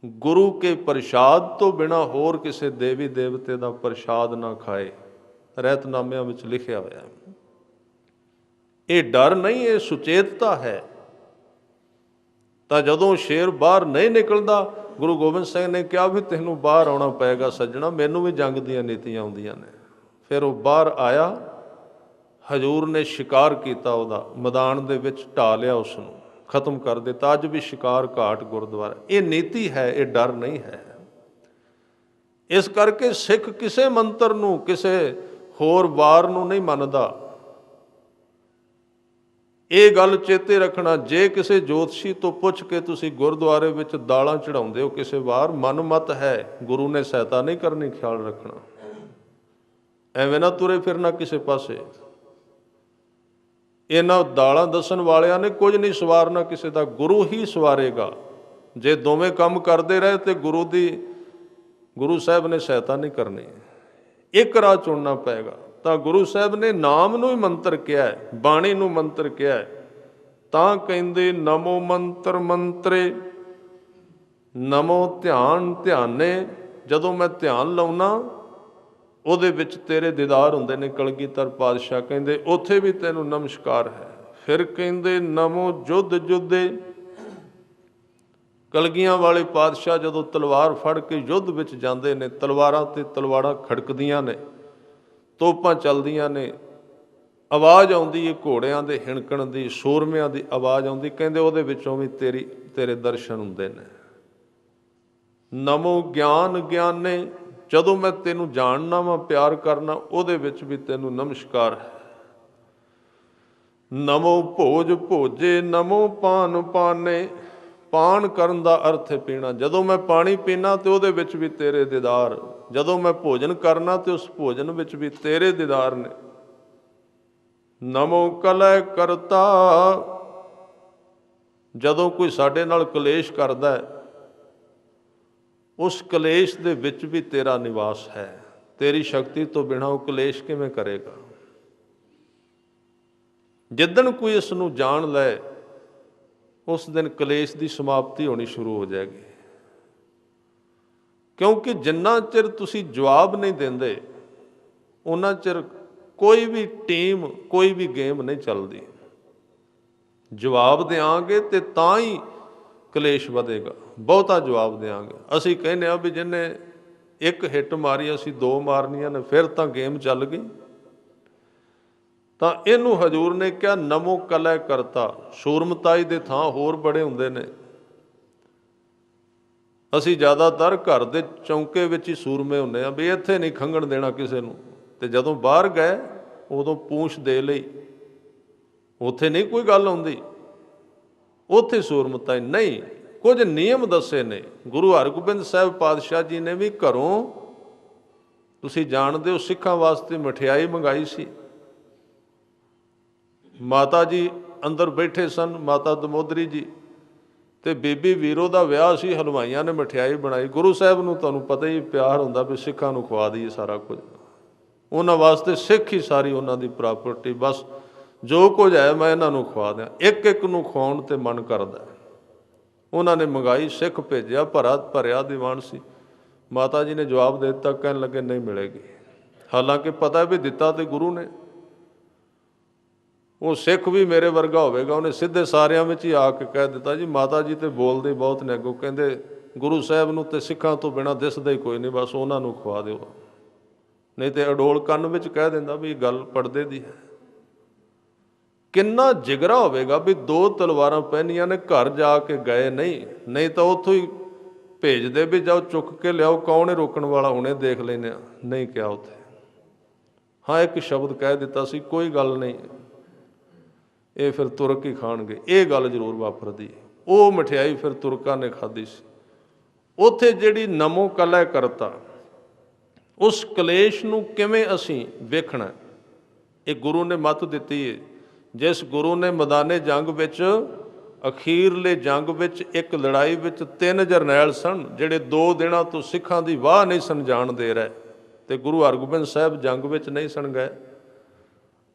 ਗੁਰੂ ਕੇ ਪ੍ਰਸ਼ਾਦ ਤੋਂ ਬਿਨਾਂ ਹੋਰ ਕਿਸੇ ਦੇਵੀ ਦੇਵਤੇ ਦਾ ਪ੍ਰਸ਼ਾਦ ਨਾ ਖਾਏ। ਰਹਿਤਨਾਮਿਆਂ ਵਿੱਚ ਲਿਖਿਆ ਹੋਇਆ। ਇਹ ਡਰ ਨਹੀਂ, ਇਹ ਸੁਚੇਤਤਾ ਹੈ। ਤਾਂ ਜਦੋਂ ਸ਼ੇਰ ਬਾਹਰ ਨਹੀਂ ਨਿਕਲਦਾ, ਗੁਰੂ ਗੋਬਿੰਦ ਸਿੰਘ ਨੇ ਕਿਹਾ ਵੀ ਤੈਨੂੰ ਬਾਹਰ ਆਉਣਾ ਪਏਗਾ ਸੱਜਣਾ, ਮੈਨੂੰ ਵੀ ਜੰਗ ਦੀਆਂ ਨੀਤੀਆਂ ਆਉਂਦੀਆਂ ਨੇ। ਫਿਰ ਉਹ ਬਾਹਰ ਆਇਆ, ਹਜ਼ੂਰ ਨੇ ਸ਼ਿਕਾਰ ਕੀਤਾ, ਉਹਦਾ ਮੈਦਾਨ ਦੇ ਵਿੱਚ ਢਾ ਲਿਆ, ਉਸ ਨੂੰ ਖਤਮ ਕਰ ਦਿੱਤਾ। ਅੱਜ ਵੀ ਸ਼ਿਕਾਰ ਘਾਟ ਗੁਰਦੁਆਰਾ। ਇਹ ਨੀਤੀ ਹੈ, ਇਹ ਡਰ ਨਹੀਂ ਹੈ। ਇਸ ਕਰਕੇ ਸਿੱਖ ਕਿਸੇ ਮੰਤਰ ਨੂੰ, ਕਿਸੇ ਹੋਰ ਵਾਰ ਨੂੰ ਨਹੀਂ ਮੰਨਦਾ। ਇਹ ਗੱਲ ਚੇਤੇ ਰੱਖਣਾ, ਜੇ ਕਿਸੇ ਜੋਤਸ਼ੀ ਤੋਂ ਪੁੱਛ ਕੇ ਤੁਸੀਂ ਗੁਰਦੁਆਰੇ ਵਿੱਚ ਦਾਲਾਂ ਚੜਾਉਂਦੇ ਹੋ ਕਿਸੇ ਵਾਰ, ਮਨਮਤ ਹੈ, ਗੁਰੂ ਨੇ ਸਹਾਇਤਾ ਨਹੀਂ ਕਰਨੀ, ਖਿਆਲ ਰੱਖਣਾ। ਐਵੇਂ ਨਾ ਤੁਰੇ ਫਿਰਨਾ ਕਿਸੇ ਪਾਸੇ। ਇਹਨਾਂ ਦਾਲਾਂ ਦੱਸਣ ਵਾਲਿਆਂ ਨੇ ਕੁਝ ਨਹੀਂ ਸਵਾਰਨਾ ਕਿਸੇ ਦਾ, ਗੁਰੂ ਹੀ ਸਵਾਰੇਗਾ। ਜੇ ਦੋਵੇਂ ਕੰਮ ਕਰਦੇ ਰਹੇ ਤੇ ਗੁਰੂ ਸਾਹਿਬ ਨੇ ਸਹਾਇਤਾ ਨਹੀਂ ਕਰਨੀ, ਇੱਕ ਰਾਹ ਚੁਣਨਾ ਪਏਗਾ। ਤਾਂ ਗੁਰੂ ਸਾਹਿਬ ਨੇ ਨਾਮ ਨੂੰ ਹੀ ਮੰਤਰ ਕਿਹਾ, ਬਾਣੀ ਨੂੰ ਮੰਤਰ ਕਿਹਾ। ਤਾਂ ਕਹਿੰਦੇ ਨਮੋ ਮੰਤਰ ਮੰਤਰੇ, ਨਮੋ ਧਿਆਨ ਧਿਆਨੇ। ਜਦੋਂ ਮੈਂ ਧਿਆਨ ਲਾਉਣਾ, ਉਹਦੇ ਵਿੱਚ ਤੇਰੇ ਦੀਦਾਰ ਹੁੰਦੇ ਨੇ। ਕਲਗੀਧਰ ਪਾਤਸ਼ਾਹ ਕਹਿੰਦੇ ਉੱਥੇ ਵੀ ਤੈਨੂੰ ਨਮਸਕਾਰ ਹੈ। ਫਿਰ ਕਹਿੰਦੇ ਨਮੋ ਜੁੱਧ ਜੁੱਧੇ। ਕਲਗੀਆਂ ਵਾਲੇ ਪਾਤਸ਼ਾਹ ਜਦੋਂ ਤਲਵਾਰ ਫੜ ਕੇ ਯੁੱਧ ਵਿੱਚ ਜਾਂਦੇ ਨੇ, ਤਲਵਾਰਾਂ ਤੇ ਤਲਵਾਰਾਂ ਖੜਕਦੀਆਂ ਨੇ, ਤੋਪਾਂ ਚੱਲਦੀਆਂ ਨੇ, ਆਵਾਜ਼ ਆਉਂਦੀ ਹੈ ਘੋੜਿਆਂ ਦੇ ਹਿਣਕਣ ਦੀ, ਸੂਰਮਿਆਂ ਦੀ ਆਵਾਜ਼ ਆਉਂਦੀ। ਕਹਿੰਦੇ ਉਹਦੇ ਵਿੱਚੋਂ ਵੀ ਤੇਰੇ ਦਰਸ਼ਨ ਹੁੰਦੇ ਨੇ। ਨਮੋ ਗਿਆਨ ਗਿਆਨੇ। ਜਦੋਂ ਮੈਂ ਤੈਨੂੰ ਜਾਣਨਾ ਵਾ, ਪਿਆਰ ਕਰਨਾ, ਉਹਦੇ ਵਿੱਚ ਵੀ ਤੈਨੂੰ ਨਮਸਕਾਰ ਹੈ। ਨਮੋ ਭੋਜ ਭੋਜੇ, ਨਮੋ ਪਾਨ ਪਾਨੇ। ਪਾਨ ਕਰਨ ਦਾ ਅਰਥ ਹੈ ਪੀਣਾ। ਜਦੋਂ ਮੈਂ ਪਾਣੀ ਪੀਣਾ ਤੇ ਉਹਦੇ ਵਿੱਚ ਵੀ ਤੇਰੇ ਦੀਦਾਰ। ਜਦੋਂ ਮੈਂ ਭੋਜਨ ਕਰਨਾ ਤੇ ਉਸ ਭੋਜਨ ਵਿੱਚ ਵੀ ਤੇਰੇ ਦੀਦਾਰ ਨੇ। ਨਮੋ ਕਲੈ ਕਰਤਾ। ਜਦੋਂ ਕੋਈ ਸਾਡੇ ਨਾਲ ਕਲੇਸ਼ ਕਰਦਾ, ਉਸ ਕਲੇਸ਼ ਦੇ ਵਿੱਚ ਵੀ ਤੇਰਾ ਨਿਵਾਸ ਹੈ। ਤੇਰੀ ਸ਼ਕਤੀ ਤੋਂ ਬਿਨਾਂ ਉਹ ਕਲੇਸ਼ ਕਿਵੇਂ ਕਰੇਗਾ। ਜਿੱਦਣ ਕੋਈ ਇਸ ਨੂੰ ਜਾਣ ਲੈ, ਉਸ ਦਿਨ ਕਲੇਸ਼ ਦੀ ਸਮਾਪਤੀ ਹੋਣੀ ਸ਼ੁਰੂ ਹੋ ਜਾਏਗੀ। ਕਿਉਂਕਿ ਜਿੰਨਾ ਚਿਰ ਤੁਸੀਂ ਜਵਾਬ ਨਹੀਂ ਦਿੰਦੇ, ਉਹਨਾਂ ਚਿਰ ਕੋਈ ਵੀ ਟੀਮ, ਕੋਈ ਵੀ ਗੇਮ ਨਹੀਂ ਚੱਲਦੀ। ਜਵਾਬ ਦਿਆਂਗੇ ਤੇ ਤਾਂ ਹੀ ਕਲੇਸ਼ ਵਧੇਗਾ। ਬਹੁਤਾ ਜਵਾਬ ਦਿਆਂਗੇ। ਅਸੀਂ ਕਹਿੰਦੇ ਹਾਂ ਵੀ ਜਿਹਨੇ ਇੱਕ ਹਿੱਟ ਮਾਰੀ, ਅਸੀਂ 2 ਮਾਰਨੀਆਂ ਨੇ, ਫਿਰ ਤਾਂ ਗੇਮ ਚੱਲ ਗਈ। ਤਾਂ ਇਹਨੂੰ ਹਜ਼ੂਰ ਨੇ ਕਿਹਾ ਨਮੋ ਕਲੈ ਕਰਤਾ। ਸੂਰਮਤਾਈ ਦੇ ਥਾਂ ਹੋਰ ਬੜੇ ਹੁੰਦੇ ਨੇ। ਅਸੀਂ ਜ਼ਿਆਦਾਤਰ ਘਰ ਦੇ ਚੌਂਕੇ ਵਿੱਚ ਹੀ ਸੂਰਮੇ ਹੁੰਦੇ ਹਾਂ ਵੀ ਇੱਥੇ ਨਹੀਂ ਖੰਘਣ ਦੇਣਾ ਕਿਸੇ ਨੂੰ। ਤੇ ਜਦੋਂ ਬਾਹਰ ਗਏ ਉਦੋਂ ਪੂੰਛ ਦੇ ਲਈ, ਉੱਥੇ ਨਹੀਂ ਕੋਈ ਗੱਲ ਹੁੰਦੀ। ਉੱਥੇ ਸੂਰਮਤਾਈ ਨਹੀਂ। ਕੁਝ ਨਿਯਮ ਦੱਸੇ ਨੇ ਗੁਰੂ ਹਰਗੋਬਿੰਦ ਸਾਹਿਬ ਪਾਤਸ਼ਾਹ ਜੀ ਨੇ ਵੀ। ਘਰੋਂ ਤੁਸੀਂ ਜਾਣਦੇ ਹੋ ਸਿੱਖਾਂ ਵਾਸਤੇ ਮਠਿਆਈ ਮੰਗਾਈ ਸੀ। ਮਾਤਾ ਜੀ ਅੰਦਰ ਬੈਠੇ ਸਨ, ਮਾਤਾ ਦਮੋਦਰੀ ਜੀ, ਤੇ ਬੀਬੀ ਵੀਰੋ ਦਾ ਵਿਆਹ ਸੀ। ਹਲਵਾਈਆਂ ਨੇ ਮਠਿਆਈ ਬਣਾਈ। ਗੁਰੂ ਸਾਹਿਬ ਨੂੰ ਤੁਹਾਨੂੰ ਪਤਾ ਹੀ ਪਿਆਰ ਹੁੰਦਾ ਵੀ ਸਿੱਖਾਂ ਨੂੰ ਖਵਾ ਦਈਏ ਸਾਰਾ ਕੁਝ। ਉਹਨਾਂ ਵਾਸਤੇ ਸਿੱਖ ਹੀ ਸਾਰੀ ਉਹਨਾਂ ਦੀ ਪ੍ਰਾਪਰਟੀ। ਬਸ ਜੋ ਕੁਝ ਹੈ ਮੈਂ ਇਹਨਾਂ ਨੂੰ ਖਵਾ ਦਿਆਂ। ਇੱਕ ਇੱਕ ਨੂੰ ਖਵਾਉਣ ਤੇ ਮਨ ਕਰਦਾ। ਉਹਨਾਂ ਨੇ ਮੰਗਾਈ, ਸਿੱਖ ਭੇਜਿਆ, ਭਰਿਆ ਦੀਵਾਨ ਸੀ। ਮਾਤਾ ਜੀ ਨੇ ਜਵਾਬ ਦੇ ਦਿੱਤਾ, ਕਹਿਣ ਲੱਗੇ ਨਹੀਂ ਮਿਲੇਗੀ। ਹਾਲਾਂਕਿ ਪਤਾ ਵੀ ਦਿੱਤਾ ਤੇ ਗੁਰੂ ਨੇ। ਉਹ ਸਿੱਖ ਵੀ ਮੇਰੇ ਵਰਗਾ ਹੋਵੇਗਾ, ਉਹਨੇ ਸਿੱਧੇ ਸਾਰਿਆਂ ਵਿੱਚ ਹੀ ਆ ਕੇ ਕਹਿ ਦਿੱਤਾ ਜੀ ਮਾਤਾ ਜੀ ਤੇ ਬੋਲਦੇ ਬਹੁਤ ਨੇ। ਅੱਗੋਂ ਕਹਿੰਦੇ ਗੁਰੂ ਸਾਹਿਬ ਨੂੰ ਤੇ ਸਿੱਖਾਂ ਤੋਂ ਬਿਨਾਂ ਦਿਸਦਾ ਹੀ ਕੋਈ ਨਹੀਂ, ਬਸ ਉਹਨਾਂ ਨੂੰ ਖਵਾ ਦਿਓ। ਨਹੀਂ ਤੇ ਅਡੋਲ ਕੰਨ ਵਿੱਚ ਕਹਿ ਦਿੰਦਾ ਵੀ ਗੱਲ ਪੜਦੇ ਦੀ ਹੈ। ਕਿੰਨਾ ਜਿਗਰਾ ਹੋਵੇਗਾ ਵੀ 2 ਤਲਵਾਰਾਂ ਪਹਿਨੀਆਂ ਨੇ, ਘਰ ਜਾ ਕੇ ਗਏ ਨਹੀਂ ਤਾਂ ਉੱਥੋਂ ਹੀ ਭੇਜਦੇ ਵੀ ਜਾਓ ਚੁੱਕ ਕੇ ਲਿਆਓ, ਕੌਣ ਹੈ ਰੋਕਣ ਵਾਲਾ, ਹੁਣੇ ਦੇਖ ਲੈਂਦੇ ਹਾਂ। ਨਹੀਂ ਕਿਹਾ ਉੱਥੇ। ਹਾਂ ਇੱਕ ਸ਼ਬਦ ਕਹਿ ਦਿੱਤਾ ਸੀ, ਕੋਈ ਗੱਲ ਨਹੀਂ, ਇਹ ਫਿਰ ਤੁਰਕ ਹੀ ਖਾਣਗੇ। ਇਹ ਗੱਲ ਜ਼ਰੂਰ ਵਾਪਰਦੀ। ਉਹ ਮਠਿਆਈ ਫਿਰ ਤੁਰਕਾਂ ਨੇ ਖਾਧੀ ਸੀ। ਉੱਥੇ ਜਿਹੜੀ ਨਮੋ ਕਲੈ ਕਰਤਾ, ਉਸ ਕਲੇਸ਼ ਨੂੰ ਕਿਵੇਂ ਅਸੀਂ ਵੇਖਣਾ, ਇਹ ਗੁਰੂ ਨੇ ਮੱਤ ਦਿੱਤੀ ਹੈ। ਜਿਸ ਗੁਰੂ ਨੇ ਮੈਦਾਨੇ ਜੰਗ ਵਿੱਚ, ਅਖੀਰਲੇ ਜੰਗ ਵਿੱਚ, ਇੱਕ ਲੜਾਈ ਵਿੱਚ 3 ਜਰਨੈਲ ਸਨ ਜਿਹੜੇ 2 ਦਿਨਾਂ ਤੋਂ ਸਿੱਖਾਂ ਦੀ ਵਾਹ ਨਹੀਂ ਸਨ ਜਾਣ ਦੇ ਰਹੇ, ਤੇ ਗੁਰੂ ਹਰਗੋਬਿੰਦ ਸਾਹਿਬ ਜੰਗ ਵਿੱਚ ਨਹੀਂ ਸਨ ਗਏ।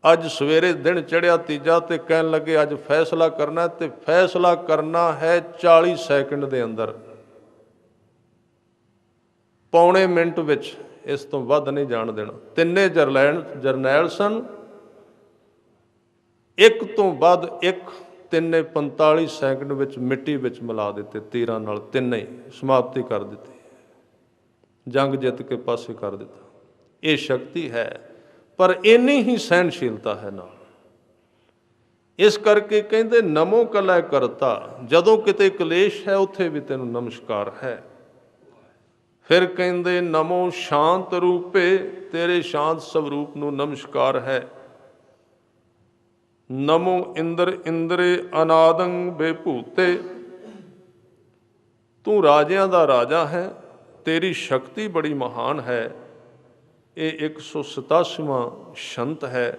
ਅੱਜ ਸਵੇਰੇ ਦਿਨ ਚੜ੍ਹਿਆ ਤੀਜਾ ਤੇ ਕਹਿਣ ਲੱਗੇ ਅੱਜ ਫੈਸਲਾ ਕਰਨਾ, ਤੇ ਫੈਸਲਾ ਕਰਨਾ ਹੈ 40 ਸੈਕਿੰਡ ਦੇ ਅੰਦਰ, ਪੌਣੇ ਮਿੰਟ ਵਿੱਚ, ਇਸ ਤੋਂ ਵੱਧ ਨਹੀਂ ਜਾਣ ਦੇਣਾ। 3 ਜਰਨੈਲ ਸਨ, ਇੱਕ ਤੋਂ ਵੱਧ ਇੱਕ, 45 ਸੈਕਿੰਡ ਵਿੱਚ ਮਿੱਟੀ ਵਿੱਚ ਮਿਲਾ ਦਿੱਤੇ ਤੀਰਾਂ ਨਾਲ, 3 ਹੀ ਸਮਾਪਤੀ ਕਰ ਦਿੱਤੀ, ਜੰਗ ਜਿੱਤ ਕੇ ਪਾਸੇ ਕਰ ਦਿੱਤਾ। ਇਹ ਸ਼ਕਤੀ ਹੈ, ਪਰ ਇੰਨੀ ਹੀ ਸਹਿਣਸ਼ੀਲਤਾ ਹੈ ਨਾਲ। ਇਸ ਕਰਕੇ ਕਹਿੰਦੇ ਨਮੋ ਕਲੈ ਕਰਤਾ, ਜਦੋਂ ਕਿਤੇ ਕਲੇਸ਼ ਹੈ ਉੱਥੇ ਵੀ ਤੈਨੂੰ ਨਮਸਕਾਰ ਹੈ। ਫਿਰ ਕਹਿੰਦੇ ਨਮੋ ਸ਼ਾਂਤ ਰੂਪੇ, ਤੇਰੇ ਸ਼ਾਂਤ ਸਵਰੂਪ ਨੂੰ ਨਮਸਕਾਰ ਹੈ। ਨਮੋ ਇੰਦਰ ਇੰਦਰੇ ਅਨਾਦੰ ਬੇਭੂਤੇ, ਤੂੰ ਰਾਜਿਆਂ ਦਾ ਰਾਜਾ ਹੈ, ਤੇਰੀ ਸ਼ਕਤੀ ਬੜੀ ਮਹਾਨ ਹੈ। ਇਹ 187ਵਾਂ ਸ਼ੰਤ ਹੈ,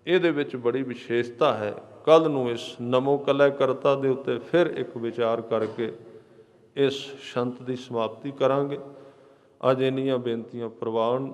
ਇਹਦੇ ਵਿੱਚ ਬੜੀ ਵਿਸ਼ੇਸ਼ਤਾ ਹੈ। ਕੱਲ੍ਹ ਨੂੰ ਇਸ ਨਮੋ ਕਲੈ ਕਰਤਾ ਦੇ ਉੱਤੇ ਫਿਰ ਇੱਕ ਵਿਚਾਰ ਕਰਕੇ ਇਸ ਸ਼ੰਤ ਦੀ ਸਮਾਪਤੀ ਕਰਾਂਗੇ। ਅੱਜ ਇੰਨੀਆਂ ਬੇਨਤੀਆਂ ਪ੍ਰਵਾਨ।